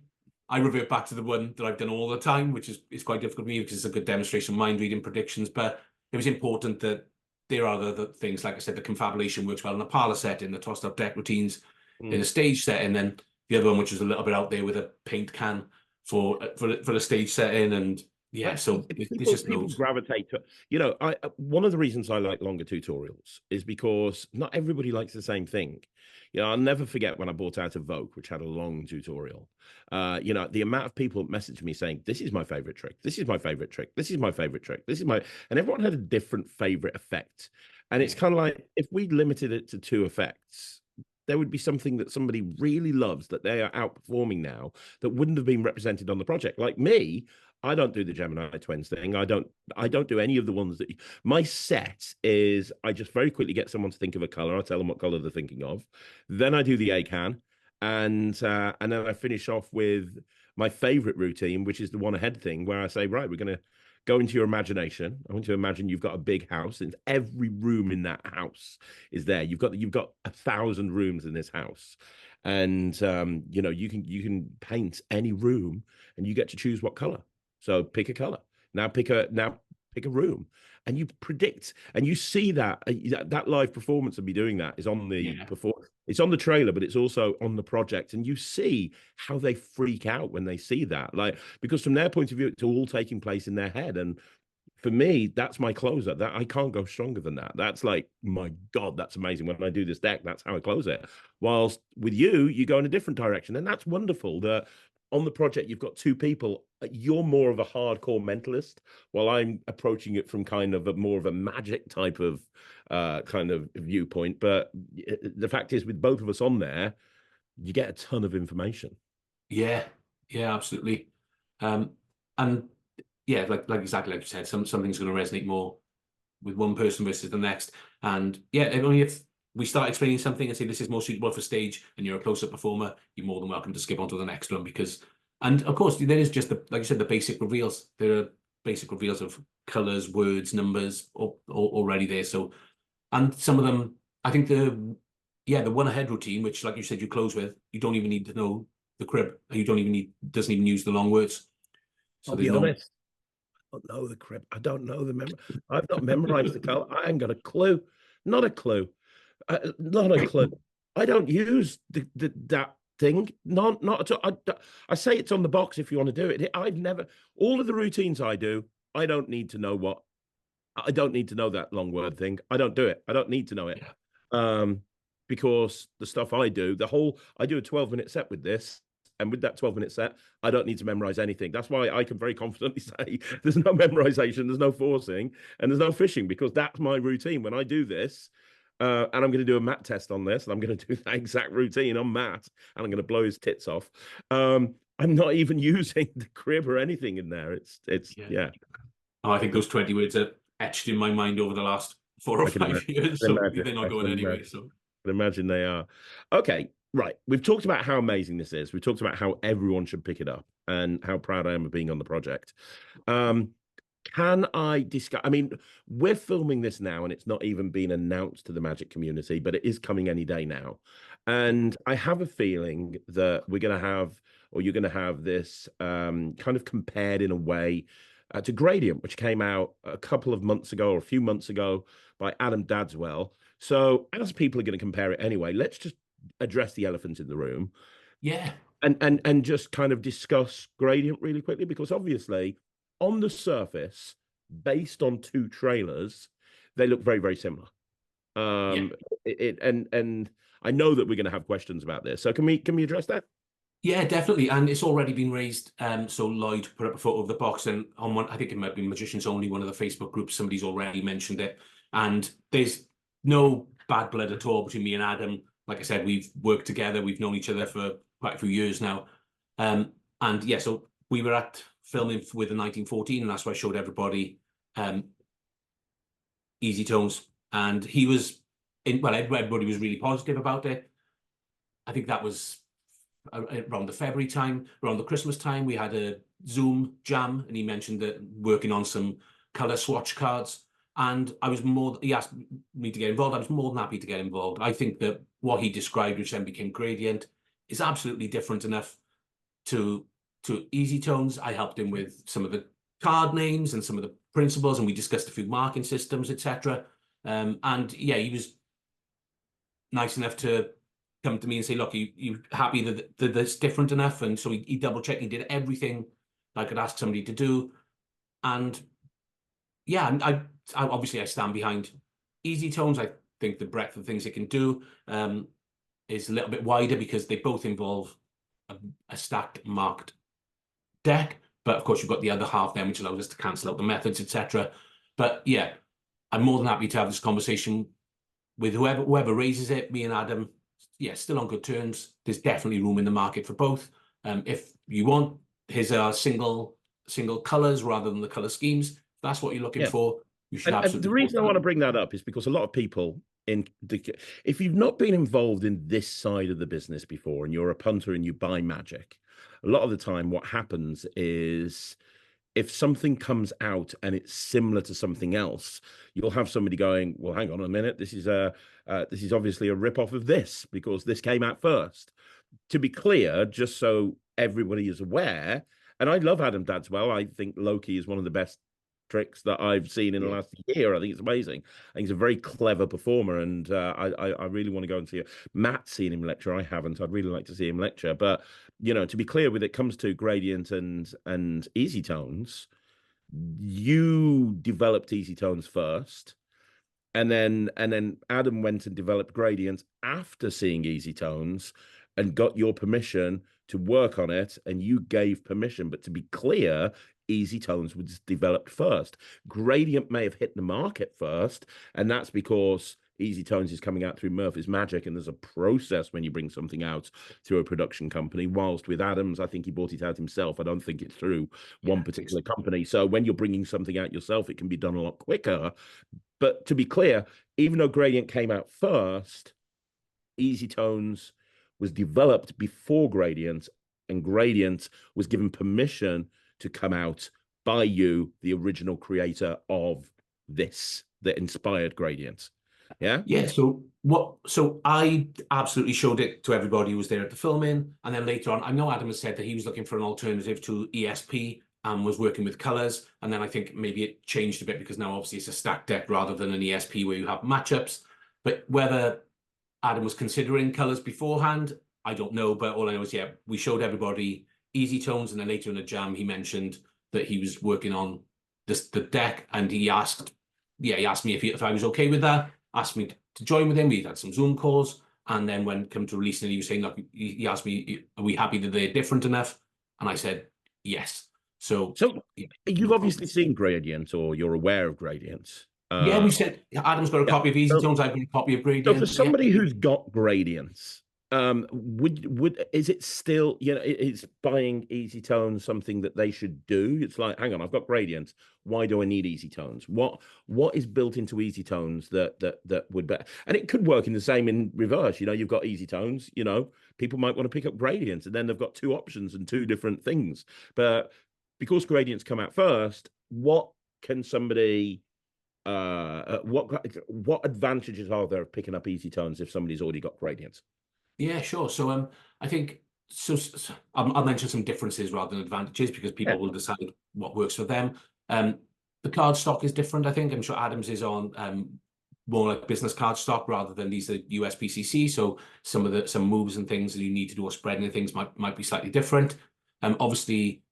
revert back to the one that I've done all the time, which is quite difficult for me because it's a good demonstration of mind reading predictions. But it was important that there are other things, like I said, the confabulation works well in a parlor setting, the tossed up deck routines in a stage setting, then the other one, which was a little bit out there with a paint can for the stage setting, and Yeah, That's so there's just people loads. gravitate to, I one of the reasons I like longer tutorials is because not everybody likes the same thing. I'll never forget when I bought out a Vogue, which had a long tutorial. The amount of people messaged me saying, "This is my favorite trick. This is my favorite trick. This is my favorite trick. This is my," and everyone had a different favorite effect. And it's Yeah, kind of like if we limited it to two effects, there would be something that somebody really loves that they are outperforming now that wouldn't have been represented on the project. Like me, I don't do the Gemini twins thing. I don't do any of the ones that my set is I just very quickly get someone to think of a color. I tell them what color they're thinking of. Then I do the ACAN and then I finish off with my favorite routine, which is the one ahead thing where I say, right, we're gonna go into your imagination. I want you to imagine you've got a big house and every room in that house is there. You've got 1,000 rooms in this house. And you can paint any room and you get to choose what color. So pick a color. Now pick a room, and you predict, and you see that live performance of me doing that is on the yeah, it's on the trailer, but it's also on the project, and you see how they freak out when they see that, like because from their point of view, it's all taking place in their head, and for me, that's my closer. That I can't go stronger than that. That's like, my God, that's amazing. When I do this deck, that's how I close it. Whilst with you, you go in a different direction. And that's wonderful that on the project, you've got two people. You're more of a hardcore mentalist, while I'm approaching it from kind of more of a magic type of kind of viewpoint. But the fact is, with both of us on there, you get a ton of information. yeah, yeah, absolutely. Um, and yeah, like exactly like you said, something's going to resonate more with one person versus the next. And yeah, only if we start explaining something and say this is more suitable for stage, and you're a close-up performer, you're more than welcome to skip on to the next one because, and of course, there is just the like you said, the basic reveals. There are basic reveals of colors, words, numbers already there. So, and some of them, I think the one ahead routine, which like you said, you close with, you don't even need to know the crib. You don't even need doesn't even use the long words. So I'll there's be no honest. I don't know the crib. I don't know I've not memorized the color. I ain't got a clue. Not a clue. Not a clue. I don't use that thing. Not at all. I say it's on the box if you want to do it. I've never. All of the routines I do, I don't need to know what. I don't need to know that long word thing. I don't do it. I don't need to know it. yeah, Um, because the stuff I do, I do a 12-minute set with this. And with that 12-minute set, I don't need to memorize anything. That's why I can very confidently say there's no memorization, there's no forcing, and there's no fishing because that's my routine. When I do this, and I'm going to do a Matt test on this, and I'm going to do that exact routine on Matt, and I'm going to blow his tits off. I'm not even using the crib or anything in there. It's yeah. yeah. Oh, I think those 20 words are etched in my mind over the last 4 or I can 5 imagine. years, I can so imagine. they're not I going can anywhere. imagine. So I can imagine they are. Okay, right. We've talked about how amazing this is. We've talked about how everyone should pick it up and how proud I am of being on the project. Um, can I discuss? I mean, we're filming this now, and it's not even been announced to the Magic community, but it is coming any day now. And I have a feeling that we're going to have, or you're going to have this kind of compared in a way to Gradient, which came out a couple of months ago or a few months ago by Adam Dadswell. So, as people are going to compare it anyway, let's just address the elephant in the room yeah, and just kind of discuss Gradient really quickly because obviously on the surface, based on two trailers, they look very, very similar. yeah, Um, and I know that we're going to have questions about this. So can we address that? yeah, definitely. And it's already been raised. So Lloyd put up a photo of the box, and on one, I think it might be Magicians Only, one of the Facebook groups, somebody's already mentioned it. And there's no bad blood at all between me and Adam. Like I said, we've worked together, we've known each other for quite a few years now. And yeah, so we were at filming with the 1914, and that's why I showed everybody Easy Tones. And he was well, everybody was really positive about it. I think that was around the February time, around the Christmas time. We had a Zoom jam, and he mentioned that working on some color swatch cards. And he asked me to get involved. I was more than happy to get involved. I think that what he described, which then became Gradient, is absolutely different enough to Easy Tones. I helped him with some of the card names and some of the principles, and we discussed a few marking systems, etc. And yeah, he was nice enough to come to me and say, look, you happy that that's different enough? And so he double checked, he did everything I could ask somebody to do. And yeah, I obviously I stand behind Easy Tones. I think the breadth of things it can do is a little bit wider because they both involve a stacked marked deck. But of course, you've got the other half then, which allows us to cancel out the methods, etc. But yeah, I'm more than happy to have this conversation with whoever raises it. Me and Adam, yeah, still on good terms. There's definitely room in the market for both. If you want his single colors rather than the color schemes, if that's what you're looking Yeah. for, you should And the absolutely reason I want to go. bring that up is because a lot of people if you've not been involved in this side of the business before and you're a punter and you buy Magic, a lot of the time what happens is if something comes out and it's similar to something else, you'll have somebody going, "Well, hang on a minute, this is obviously a rip off of this because this came out first." To be clear, just so everybody is aware, and I love Adam Dadswell. I think Loki is one of the best tricks that I've seen in the Yeah, last year. I think it's amazing. I think he's a very clever performer, and I really want to go and see it. Matt's seen him lecture. I haven't. I'd really like to see him lecture. But to be clear, when it comes to gradient and easy tones, you developed easy tones first. And then Adam went and developed gradients after seeing easy tones and got your permission to work on it, and you gave permission. But to be clear, easy tones was developed first. Gradient may have hit the market first, and that's because easy tones is coming out through Murphy's Magic, and there's a process when you bring something out through a production company. Whilst with Adams, I think he bought it out himself. I don't think it's through yeah, one particular company. So when you're bringing something out yourself, it can be done a lot quicker. But to be clear, even though Gradient came out first, Easy Tones was developed before Gradient, and Gradient was given permission to come out by you, the original creator of this, that inspired Gradient. Yeah? yeah. So what? So I absolutely showed it to everybody who was there at the filming, and then later on, I know Adam has said that he was looking for an alternative to ESP and was working with colors, and then I think maybe it changed a bit because now obviously it's a stacked deck rather than an ESP where you have matchups. But whether Adam was considering colors beforehand, I don't know. But all I know is, yeah, we showed everybody easy tones, and then later in the jam, he mentioned that he was working on the deck, and he asked me if I was okay with that. Asked me to join with him. We had some Zoom calls, and then when it came to releasing it, he was saying, look, he asked me, are we happy that they're different enough? And I said yes. So So yeah, you've no obviously problem. seen Gradient, or you're aware of Gradient. Yeah, we said Adam's got a Yeah. copy of Easy So Tones. I've got a copy of So for Gradient. Yeah. somebody who's got gradients, would is it still, it's buying easy tones something that they should do? It's like, hang on, I've got gradients. Why do I need easy tones? What is built into easy tones that would be, and it could work in the same in reverse. You've got easy tones, people might want to pick up gradients, and then they've got two options and two different things. But because gradients come out first, what can somebody what advantages are there of picking up easy tones if somebody's already got gradients? Yeah, sure. So I think I'll mention some differences rather than advantages because Yeah. people will decide what works for them. The card stock is different. I think I'm sure Adams is on more like business card stock rather than these are USPCC. So some moves and things that you need to do or spreading and things might be slightly different. Obviously,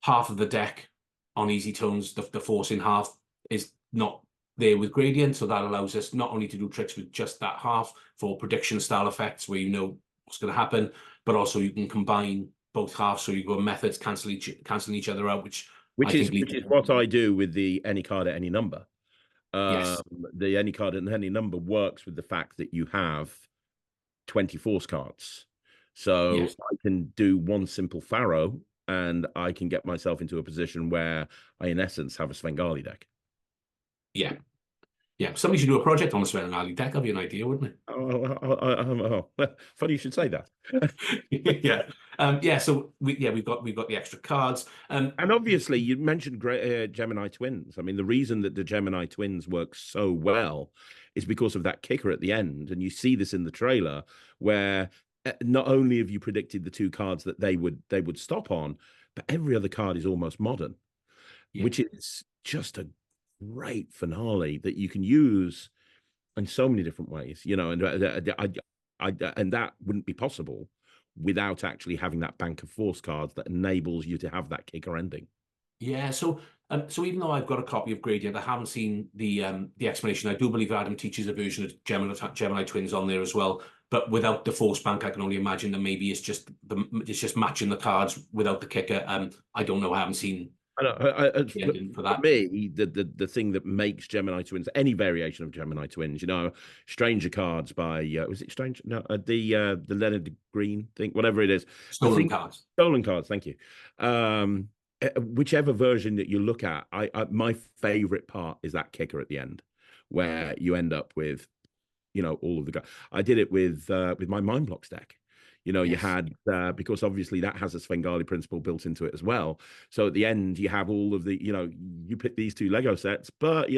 half of the deck on easy tones, the force in half is not there with gradient, so that allows us not only to do tricks with just that half for prediction style effects where you know what's going to happen, but also you can combine both halves, so you go methods canceling each other out, which I which is think which is what I do with the any card at any number. yes, The any card at any number works with the fact that you have 20 force cards. So yes, I can do one simple Pharaoh and I can get myself into a position where I, in essence, have a Svengali deck. yeah, yeah. Somebody should do a project on a Sven and Ali deck. That'd be an idea, wouldn't Funny you should say that. it? Yeah, yeah. So we've got the extra cards. And obviously, you mentioned Gemini twins. I mean, the reason that the Gemini twins work so well is because of that kicker at the end. And you see this in the trailer, where not only have you predicted the two cards that they would stop on, but every other card is almost modern, Yeah, which is just a great finale that you can use in so many different ways. And that wouldn't be possible without actually having that bank of force cards that enables you to have that kicker ending. yeah. So So even though I've got a copy of Gradient, I haven't seen the explanation. I do believe Adam teaches a version of Gemini Twins on there as well. But without the force bank, I can only imagine that maybe it's just matching the cards without the kicker. I don't know. I haven't seen I know, the ending for for that. me, the thing that makes Gemini Twins, any variation of Gemini Twins, Stranger Cards by was it Strange? No, the Leonard Green thing, whatever it is. The Stolen thing, cards. stolen cards. Thank you. Whichever version that you look at, my favorite part is that kicker at the end, where you end up with, all of the guys. I did it with my Mind Blocks deck. You Yes. had because obviously that has a Svengali principle built into it as well. So at the end, you have all of the, you pick these two Lego sets, but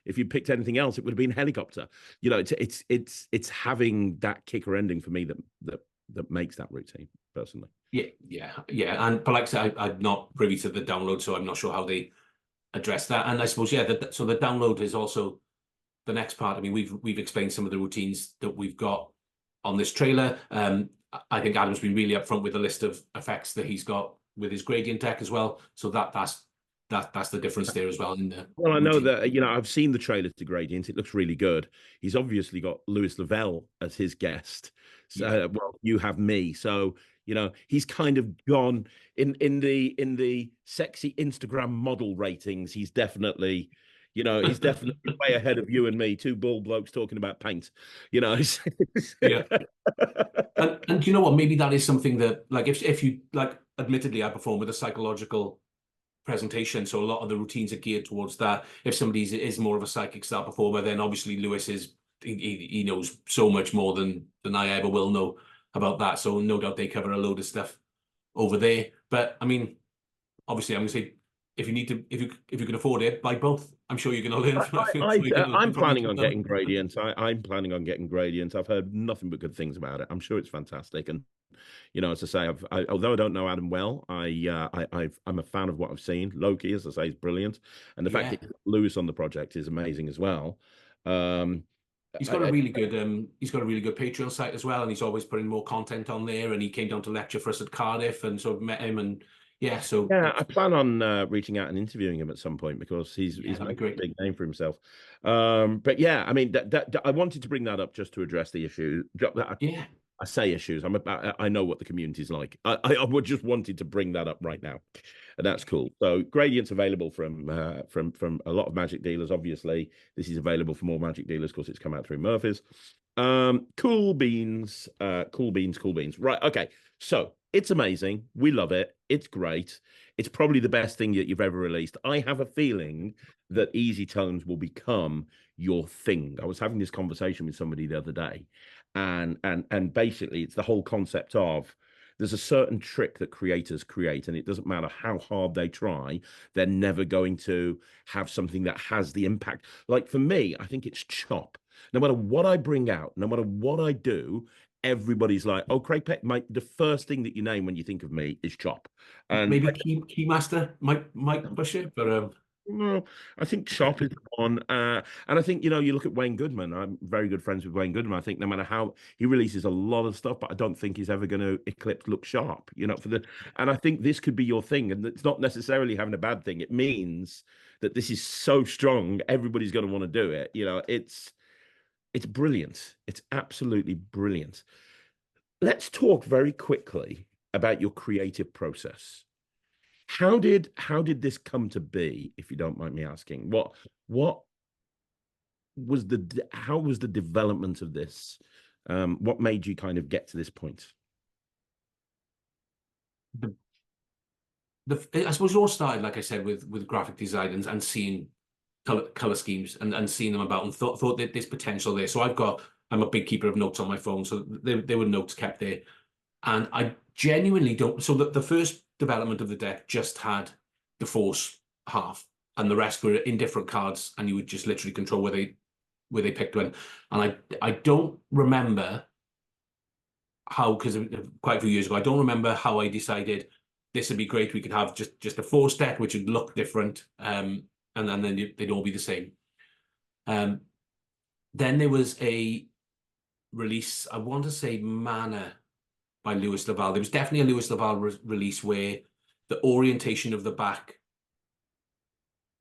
if you picked anything else, it would have been helicopter. It's having that kicker ending for me that makes that routine personally. Yeah. And but like I said, I'm not privy to the download, so I'm not sure how they address that. And I suppose, yeah, so the download is also the next part. I mean, we've explained some of the routines that we've got on this trailer. I think Adam's been really upfront with the list of effects that he's got with his Gradient deck as well. So that's the difference there as well in the Well, I know routine. that, I've seen the trailer to Gradient. It looks really good. He's obviously got Louis Lavelle as his guest. So, Yeah. well, you have me. So, he's kind of gone in the sexy Instagram model ratings. He's definitely way ahead of you and me, two bald blokes talking about paint. Yeah. And you know what? Maybe that is something that, like, if you like, admittedly, I perform with a psychological presentation, so a lot of the routines are geared towards that. If somebody is more of a psychic style performer, then obviously Lewis is he knows so much more than I ever will know about that. So no doubt they cover a load of stuff over there. But I mean, obviously, I'm gonna say if you can afford it, buy both. I'm sure you're gonna learn from I'm from each planning of on them. getting Gradients. I'm planning on getting Gradients. I've heard nothing but good things about it. I'm sure it's fantastic. And as I say, although I don't know Adam well, I'm a fan of what I've seen. Loki, as I say, is brilliant, and the fact Yeah. that Lewis on the project is amazing as well. Um, He's got a I, really good Patreon site as well, and he's always putting more content on there. And he came down to lecture for us at Cardiff, and sort of met him, and yeah, so Yeah, I plan on reaching out and interviewing him at some point because yeah, he's that'd be made a great. big name for himself. But yeah, I mean, I wanted to bring that up just to address the issue. Yeah, I say issues. I know what the community's like. I would just wanted to bring that up right now, and that's cool. So Gradient's available from a lot of Magic dealers. Obviously, this is available for more Magic dealers because it's come out through Murphy's. Cool beans, cool beans, cool beans. Right, okay. So it's amazing. We love it. It's great. It's probably the best thing that you've ever released. I have a feeling that Easy Tones will become your thing. I was having this conversation with somebody the other day, and basically it's the whole concept of there's a certain trick that creators create, and it doesn't matter how hard they try, they're never going to have something that has the impact. Like for me, I think it's chop. No matter what I bring out, no matter what I do, everybody's like, "Oh, Craig Peck, mate, the first thing that you name when you think of me is chop." And maybe Keymaster might push it, but well, I think Chop is one. And I think, you look at Wayne Goodman. I'm very good friends with Wayne Goodman. I think no matter how he releases a lot of stuff, but I don't think he's ever going to eclipse Look Sharp, and I think this could be your thing. And it's not necessarily having a bad thing. It means that this is so strong, everybody's going to want to do it. It's brilliant. It's absolutely brilliant. Let's talk very quickly about your creative process. How did this come to be, if you don't mind me asking? What was how was the development of this? What made you kind of get to this point? the, I suppose it all started, like I said, with graphic design and seeing color schemes and seeing them about and thought that there's potential there. So I'm a big keeper of notes on my phone, so there were notes kept there, and I genuinely don't. So the first development of the deck just had the force half, and the rest were in different cards, and you would just literally control where they picked one. And I don't remember how, because quite a few years ago, I don't remember how I decided this would be great. We could have just a force deck, which would look different, and then they'd all be the same. Then there was a release, I want to say Mana by Louis Lavelle. There was definitely a Louis Lavelle release where the orientation of the back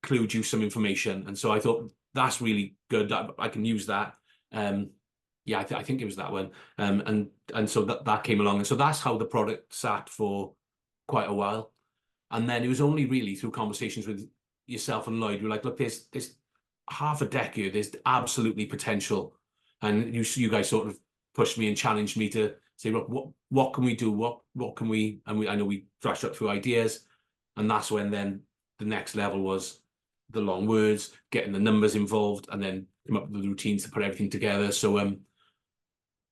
clued you some information. And so I thought that's really good. I can use that. Yeah, I think it was that one. And so that came along. And so that's how the product sat for quite a while. And then it was only really through conversations with yourself and Lloyd, we're like, look, there's half a deck here. There's absolutely potential. And you guys sort of pushed me and challenged me to say, look, what can we do? What can we? And I know we thrashed up through ideas, and that's when then the next level was the long words, getting the numbers involved, and then come up with the routines to put everything together. So and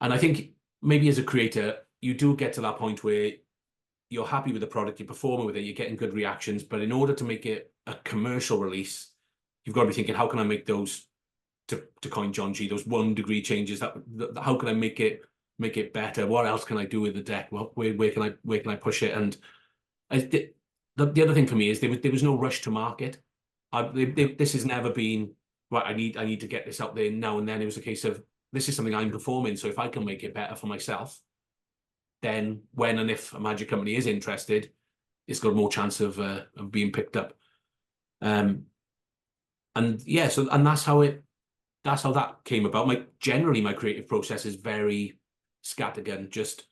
I think maybe as a creator, you do get to that point where you're happy with the product, you're performing with it, you're getting good reactions, but in order to make it a commercial release, you've got to be thinking, how can I make those, to coin John G, those 1 degree changes? How can I make it better? What else can I do with the deck? Well, where can I push it? And the other thing for me is there was no rush to market. This has never been right. I need to get this out there now and then. It was a case of, this is something I'm performing, so if I can make it better for myself, then when and if a magic company is interested, it's got more chance of being picked up. And yeah, so that's how that came about. Generally my creative process is very scattergun, just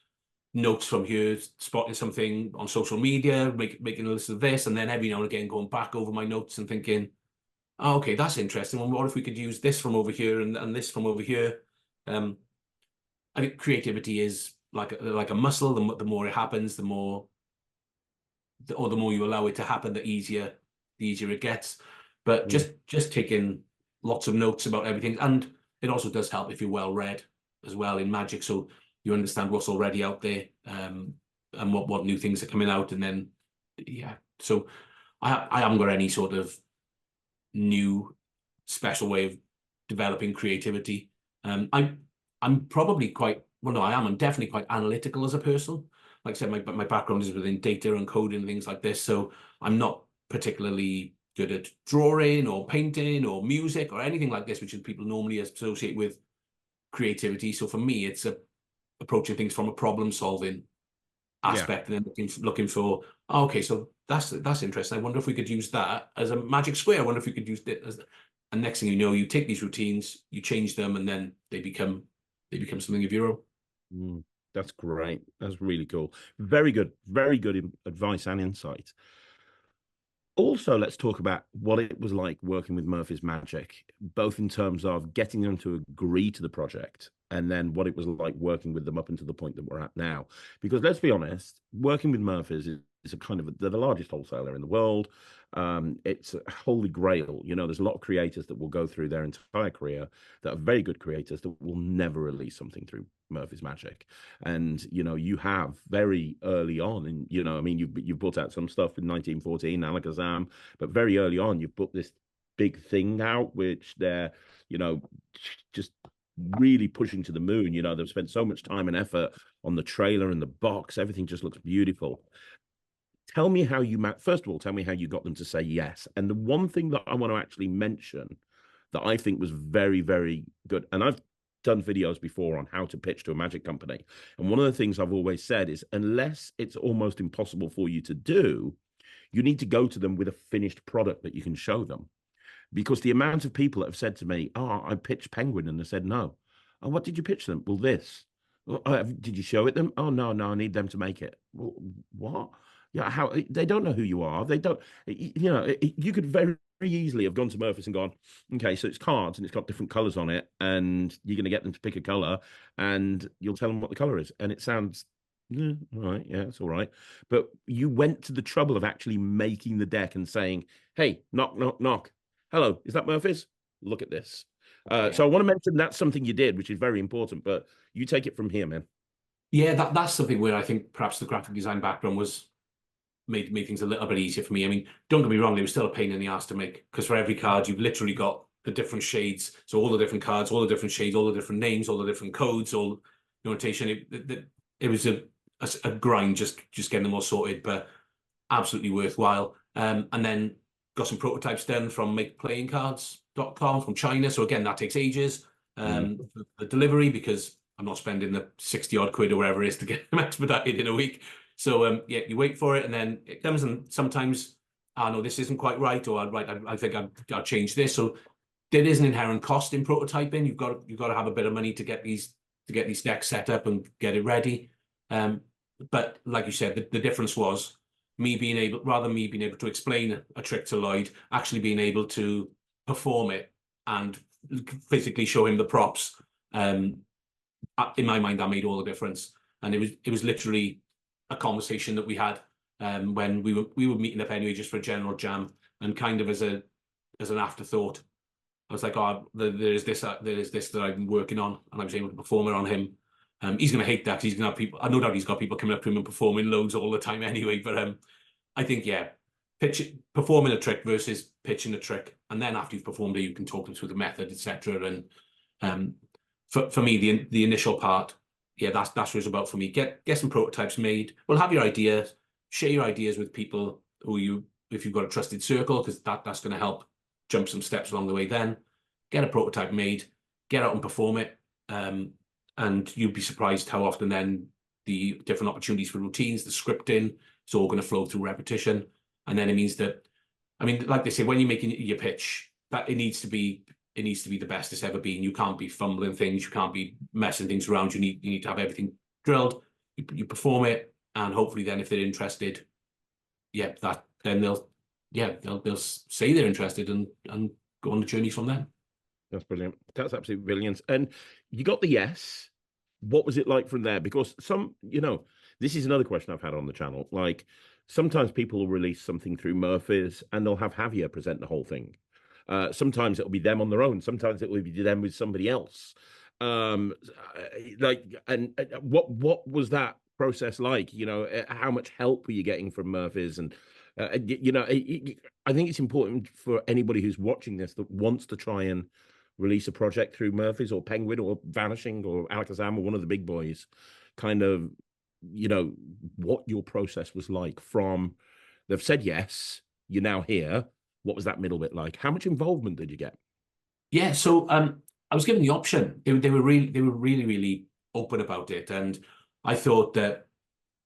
notes from here, spotting something on social media, making a list of this, and then every now and again going back over my notes and thinking, oh, okay, that's interesting. Well, what if we could use this from over here and this from over here? I think creativity is like a muscle. The more it happens, the more you allow it to happen, the easier it gets. But just taking lots of notes about everything, and it also does help if you're well read as well in magic, so you understand what's already out there, and what new things are coming out. And then yeah, so I haven't got any sort of new special way of developing creativity. I'm probably quite, well, no, I'm definitely quite analytical as a person. Like I said, my background is within data and coding and things like this, so I'm not particularly good at drawing or painting or music or anything like this, which is people normally associate with creativity. So for me, it's approaching things from a problem-solving aspect, and then looking for, oh, okay, so that's interesting. I wonder if we could use that as a magic square. I wonder if we could use it as, and next thing you know, you take these routines, you change them, and then they become something of your own. That's great. That's really cool. Very good advice and insight. Also, let's talk about what it was like working with Murphy's Magic, both in terms of getting them to agree to the project, and then what it was like working with them up until the point that we're at now. Because let's be honest, working with Murphy's is a kind of, they're the largest wholesaler in the world. It's a holy grail. You know, there's a lot of creators that will go through their entire career that are very good creators that will never release something through Murphy's Magic. And you know, you have very early on, and you know, I mean, you've put out some stuff in 1914, Alakazam, but very early on, you've put this big thing out, which they're, you know, just really pushing to the moon. You know, they've spent so much time and effort on the trailer and the box. Everything just looks beautiful. Tell me how you, first of all, tell me how you got them to say yes. And the one thing that I want to actually mention that I think was very, very good, and I've done videos before on how to pitch to a magic company. And one of the things I've always said is, unless it's almost impossible for you to do, you need to go to them with a finished product that you can show them. Because the amount of people that have said to me, oh, I pitched Penguin, and they said, no. Oh, what did you pitch them? Well, this. Well, did you show it them? Oh, no, I need them to make it. Well, what? Yeah, how? They don't know who you are. They don't, you know, you could very easily have gone to Murphy's and gone, okay, so it's cards and it's got different colors on it, and you're going to get them to pick a color, and you'll tell them what the color is, and it sounds, yeah, all right, yeah, it's all right. But you went to the trouble of actually making the deck and saying, hey, knock, knock, knock. Hello, is that Murphy's? Look at this. So I want to mention that's something you did, which is very important, but you take it from here, man. Yeah, that's something where I think perhaps the graphic design background was made things a little bit easier for me. I mean, don't get me wrong, they were still a pain in the ass to make, because for every card you've literally got the different shades, so all the different cards, all the different shades, all the different names, all the different codes, all notation. It was a grind just getting them all sorted, but absolutely worthwhile. And then got some prototypes done from makeplayingcards.com from China. So again, that takes ages. The delivery, because I'm not spending the 60 odd quid or whatever it is to get them expedited in a week. So yeah, you wait for it, and then it comes, and sometimes oh no, this isn't quite right, or I think I'll change this. So there is an inherent cost in prototyping. You've got to have a bit of money to get these decks set up and get it ready. But like you said, the difference was me being able, rather than me being able to explain a trick to Lloyd, actually being able to perform it and physically show him the props. In my mind, that made all the difference. And it was literally a conversation that we had when we were meeting up anyway, just for a general jam, and kind of as an afterthought, I was like, oh, there's this that I'm working on, and I was able to perform it on him. He's going to hate that. He's going to have people. I no doubt he's got people coming up to him and performing loads all the time anyway. But I think, yeah, performing a trick versus pitching a trick, and then after you've performed it, you can talk them through the method, etc. And for me, the initial part, yeah, that's what it's about for me. Get some prototypes made. Well, have your ideas, share your ideas with people if you've got a trusted circle, because that's going to help jump some steps along the way. Then get a prototype made, get out and perform it, and you'd be surprised how often then the different opportunities for routines, the scripting, it's all going to flow through repetition. And then it means that, I mean, like they say, when you're making your pitch, that it needs to be the best it's ever been. You can't be fumbling things, you can't be messing things around. You need to have everything drilled. You perform it, and hopefully then if they're interested, then they'll say they're interested and go on the journey from there. That's brilliant. That's absolutely brilliant. And you got the yes. What was it like from there? Because this is another question I've had on the channel. Like, sometimes people will release something through Murphy's and they'll have Javier present the whole thing. Sometimes it'll be them on their own. Sometimes it will be them with somebody else. What was that process like? How much help were you getting from Murphy's? And I think it's important for anybody who's watching this that wants to try and release a project through Murphy's or Penguin or Vanishing or Alakazam or one of the big boys, kind of, what your process was like from they've said yes, you're now here. What was that middle bit like? How much involvement did you get? Yeah, so I was given the option. They were really open about it, and I thought that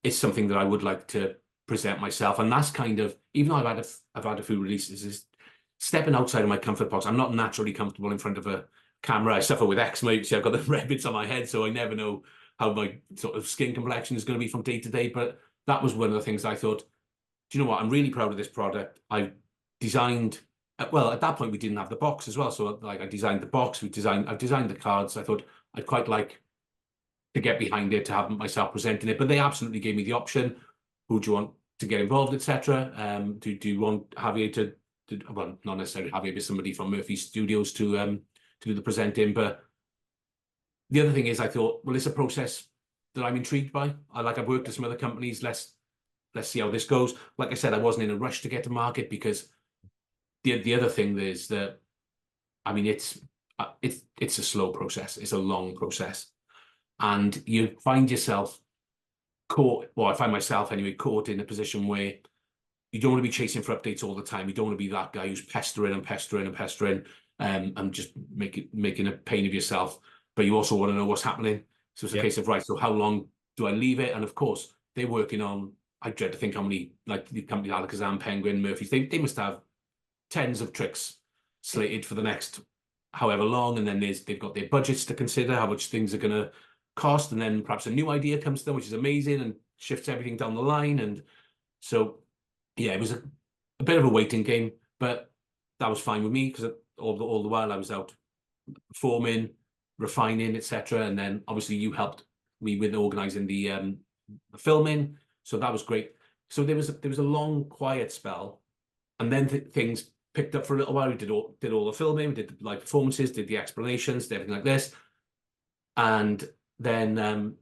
it's something that I would like to present myself. And that's kind of, even though I've had a few releases, is stepping outside of my comfort box. I'm not naturally comfortable in front of a camera. I suffer with eczema. You see, I've got the red bits on my head, so I never know how my sort of skin complexion is going to be from day to day. But that was one of the things I thought, do you know what? I'm really proud of this product. I designed, well, at that point we didn't have the box as well. So like I designed the box, I've designed the cards. I thought I'd quite like to get behind it, to have myself presenting it. But they absolutely gave me the option. Who do you want to get involved, etc. Do you want Javier to well, not necessarily Javier, but somebody from Murphy Studios to do the presenting. But the other thing is, I thought, well, it's a process that I'm intrigued by. I've worked at some other companies. Let's see how this goes. Like I said, I wasn't in a rush to get to market, because the other thing is that, I mean, it's a slow process. It's a long process, and you find yourself caught. Well, I find myself anyway caught in a position where you don't want to be chasing for updates all the time. You don't want to be that guy who's pestering and just making a pain of yourself. But you also want to know what's happening. So it's a case of, right, so how long do I leave it? And of course, they're working on, I dread to think how many, like the company Alakazam, Penguin, Murphy's, they must have tens of tricks slated for the next however long. And then they've got their budgets to consider, how much things are going to cost. And then perhaps a new idea comes to them, which is amazing and shifts everything down the line. And so, yeah, it was a bit of a waiting game, but that was fine with me, because all the while I was out performing, refining, etc. And then obviously you helped me with organising the filming, so that was great. So there was a long quiet spell, and then things picked up for a little while. We did all the filming, we did the live performances, did the explanations, did everything like this, and then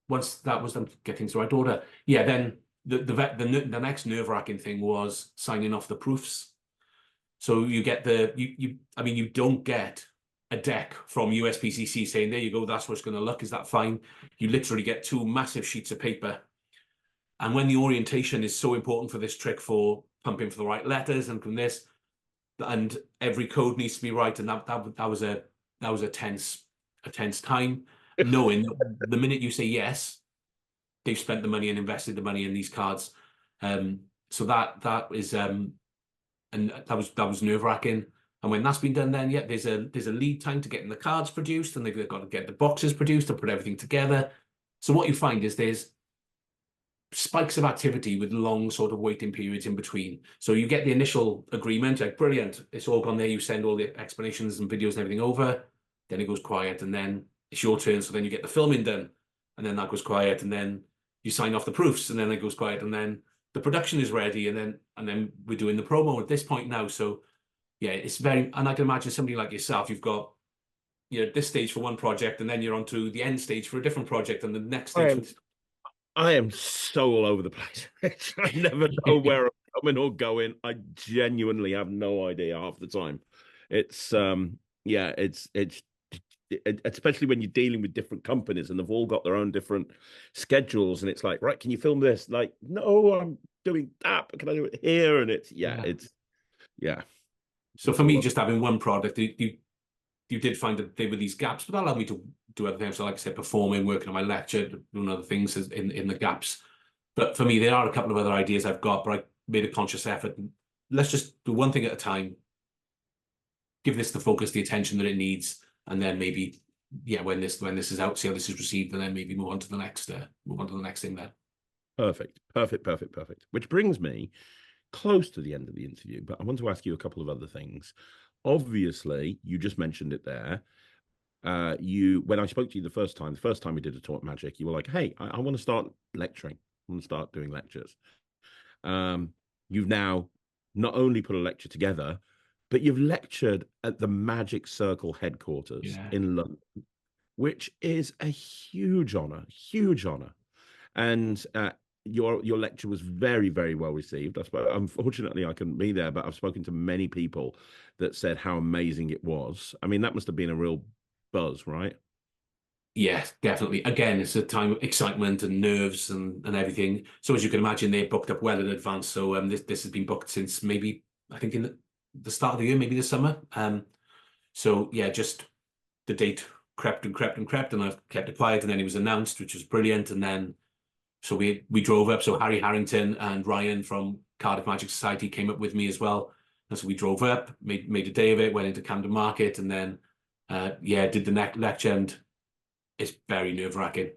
once that was done, get things the right order. Yeah, then the next nerve-wracking thing was signing off the proofs. So you get you don't get a deck from USPCC saying, there you go, that's what it's going to look. Is that fine? You literally get two massive sheets of paper. And when the orientation is so important for this trick, for pumping for the right letters and from this, and every code needs to be right, and that was a tense time, knowing the minute you say yes, they've spent the money and invested the money in these cards. so that is and that was nerve-wracking. And when that's been done, then yeah, there's a lead time to getting the cards produced, and they've got to get the boxes produced and put everything together. So what you find is there's spikes of activity with long sort of waiting periods in between. So you get the initial agreement, like brilliant, it's all gone there. You send all the explanations and videos and everything over. Then it goes quiet, and then it's your turn. So then you get the filming done, and then that goes quiet, and then you sign off the proofs, and then it goes quiet, and then the production is ready, and then we're doing the promo at this point now. So yeah, it's very, and I can imagine somebody like yourself, you've got, you're at this stage for one project, and then you're on to the end stage for a different project, and the next stage. I am so all over the place. I never know where I'm coming or going. I genuinely have no idea half the time. It's yeah, it's especially when you're dealing with different companies and they've all got their own different schedules, and it's like, right, can you film this? Like, no, I'm doing that, but can I do it here? And it's yeah. So for me, just having one product, you did find that there were these gaps, but that allowed me to do other things. So like I said, performing, working on my lecture, doing other things in the gaps. But for me, there are a couple of other ideas I've got, but I made a conscious effort. Let's just do one thing at a time. Give this the focus, the attention that it needs, and then maybe, yeah, when this is out, see how this is received, and then maybe move on to the next thing then. Perfect. Which brings me close to the end of the interview, but I want to ask you a couple of other things. Obviously, you just mentioned it there. When I spoke to you the first time we did a Talk Magic, you were like, hey, I want to start lecturing. I want to start doing lectures. You've now not only put a lecture together, but you've lectured at the Magic Circle headquarters in London, which is a huge honor. And your lecture was very, very well received. Unfortunately, I couldn't be there, but I've spoken to many people that said how amazing it was. I mean, that must have been a real buzz, right? Yes, definitely. Again, it's a time of excitement and nerves and everything. So as you can imagine, they booked up well in advance. So this has been booked since maybe, I think, in the start of the year, maybe the summer. So yeah, just the date crept, and I've kept it quiet, and then it was announced, which was brilliant. And then so we drove up. So Harry Harrington and Ryan from Cardiff Magic Society came up with me as well. And so we drove up, made a day of it, went into Camden Market, and then did the lecture, and it's very nerve-wracking.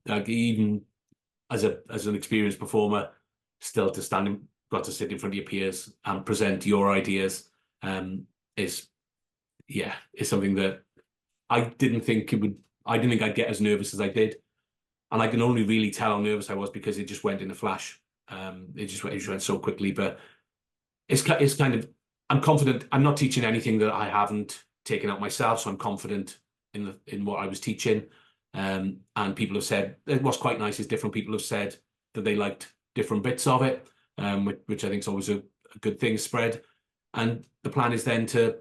Like even as an experienced performer, still got to sit in front of your peers and present your ideas is something that I didn't think I'd get as nervous as I did. And I can only really tell how nervous I was because it just went in a flash. It just went so quickly. But it's kind of, I'm confident. I'm not teaching anything that I haven't taken out myself, so I'm confident in what I was teaching. And people have said, what's quite nice is different people have said that they liked different bits of it, which I think is always a good thing, spread. And the plan is then to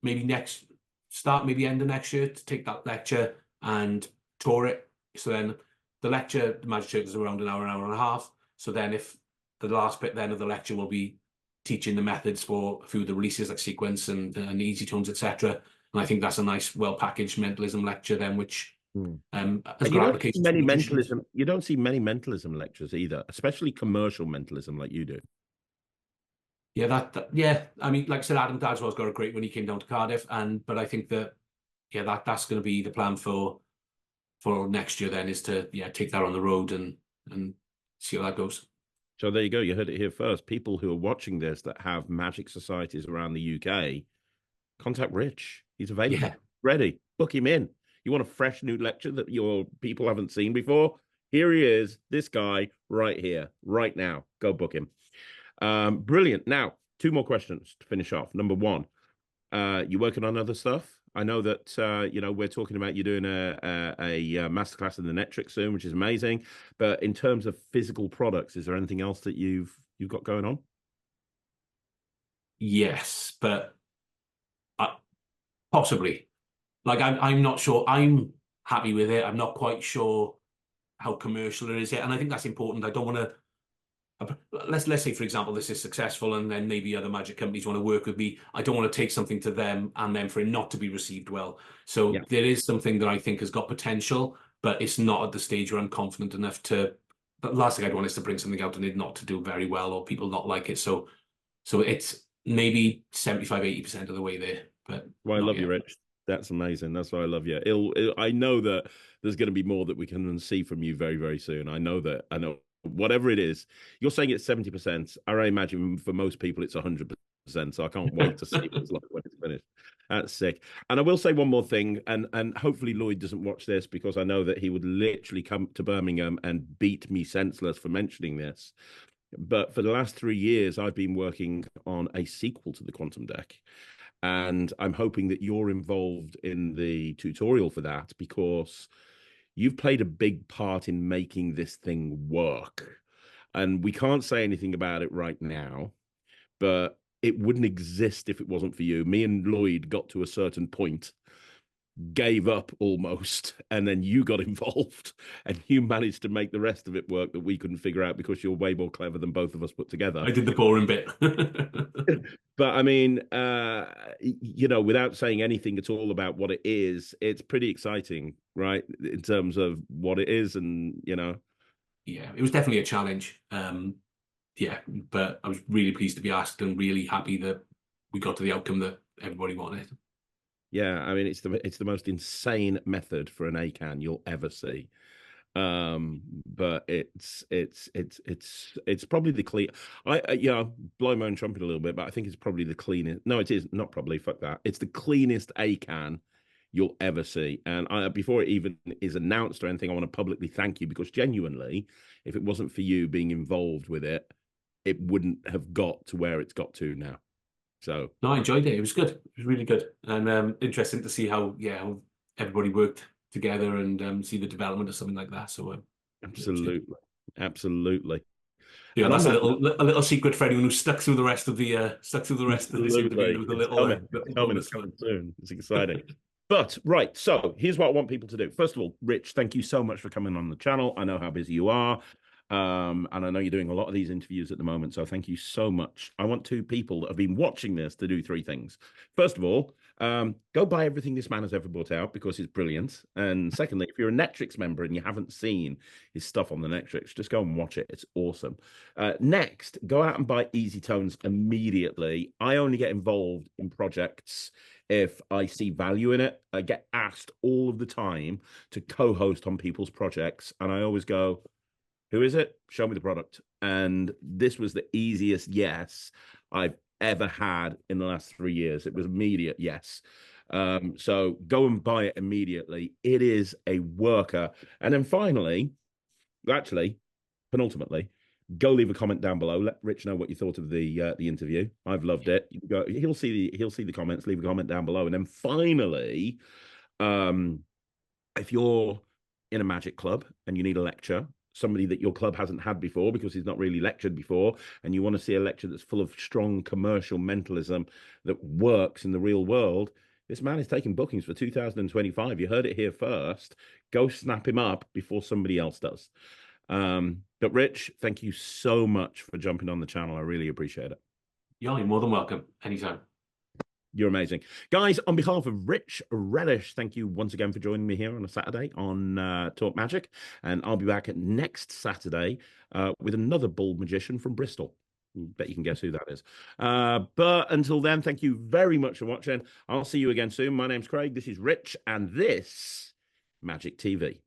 maybe end of next year, to take that lecture and tour it. So then the Magic Circle is around an hour and a half. So then if the last bit then of the lecture will be teaching the methods for a few of the releases like sequence and easy tones, etc. And I think that's a nice, well-packaged mentalism lecture then, which has got applications. You don't see many mentalism lectures either, especially commercial mentalism like you do. Yeah, I mean, like I said, Adam Dadswell's got a great when he came down to Cardiff, but I think that that's going to be the plan for next year. Then is to take that on the road and see how that goes. So there you go. You heard it here first. People who are watching this that have magic societies around the UK, contact Rich. He's available, ready. Book him in. You want a fresh new lecture that your people haven't seen before? Here he is, this guy right here, right now. Go book him. Brilliant. Now, 2 more questions to finish off. Number 1, you working on other stuff? I know that we're talking about you doing a masterclass in the Netric soon, which is amazing. But in terms of physical products, is there anything else that you've got going on? Yes, but possibly. Like I'm not sure. I'm happy with it. I'm not quite sure how commercial it is yet, and I think that's important. I don't want to. Let's say, for example, this is successful, and then maybe other magic companies want to work with me. I don't want to take something to them and then for it not to be received well. So there is something that I think has got potential, but it's not at the stage where I'm confident enough to the last thing I'd want is to bring something out and it not to do very well or people not like it. So it's maybe 75, 80% of the way there, but Well, I not love you, yet. Rich. That's amazing. That's why I love you. I know that there's going to be more that we can see from you very, very soon. I know that. I know whatever it is, you're saying it's 70%. I imagine for most people it's 100%. So I can't wait to see what it's like when it's finished. That's sick. And I will say one more thing, and hopefully Lloyd doesn't watch this because I know that he would literally come to Birmingham and beat me senseless for mentioning this. But for the last 3 years, I've been working on a sequel to the Quantum Deck. And I'm hoping that you're involved in the tutorial for that because you've played a big part in making this thing work. And we can't say anything about it right now, but it wouldn't exist if it wasn't for you. Me and Lloyd got to a certain point, gave up almost, and then you got involved and you managed to make the rest of it work that we couldn't figure out because you're way more clever than both of us put together. I did the boring bit. But I mean, without saying anything at all about what it is, it's pretty exciting, right? In terms of what it is, and Yeah, it was definitely a challenge. Yeah, but I was really pleased to be asked and really happy that we got to the outcome that everybody wanted. yeah, I mean, it's the most insane method for an ACAN you'll ever see. But it's probably the clean. Blow my own trumpet a little bit, but I think it's probably the cleanest. No, it is not probably. Fuck that. It's the cleanest ACAN you'll ever see. And before it even is announced or anything, I want to publicly thank you because genuinely, if it wasn't for you being involved with it, it wouldn't have got to where it's got to now. So No, I enjoyed it. It was good. It was really good, and interesting to see how everybody worked together and see the development of something like that. So yeah, it was good. absolutely, absolutely. Yeah, And on that's that, a little secret for anyone who stuck through the rest of this interview. There absolutely. was a It's little coming. It's little coming. It's bonus. coming soon. It's exciting. But right, so here's what I want people to do. First of all, Rich, thank you so much for coming on the channel. I know how busy you are. And I know you're doing a lot of these interviews at the moment, so thank you so much. I want two people that have been watching this to do three things. First of all, go buy everything this man has ever brought out because it's brilliant. And secondly, if you're a Netrix member and you haven't seen his stuff on the Netrix, just go and watch it. It's awesome. Next, go out and buy Easy Tones immediately. I only get involved in projects if I see value in it. I get asked all of the time to co-host on people's projects, and I always go, who is it? Show me the product. And this was the easiest yes I've ever had in the last 3 years. It was immediate yes. So go and buy it immediately. It is a worker. And then finally, actually, penultimately, go leave a comment down below. Let Rich know what you thought of the interview. I've loved it. He'll see the comments. Leave a comment down below. And then finally, if you're in a magic club and you need a lecture, somebody that your club hasn't had before because he's not really lectured before, and you want to see a lecture that's full of strong commercial mentalism that works in the real world, this man is taking bookings for 2025. You heard it here first. Go snap him up before somebody else does. But Rich, thank you so much for jumping on the channel. I really appreciate it. Yeah, you're more than welcome anytime. You're amazing. Guys, on behalf of Rich Relish, thank you once again for joining me here on a Saturday on Talk Magic. And I'll be back next Saturday with another bald magician from Bristol. Bet you can guess who that is. But until then, thank you very much for watching. I'll see you again soon. My name's Craig. This is Rich, and this Magic TV.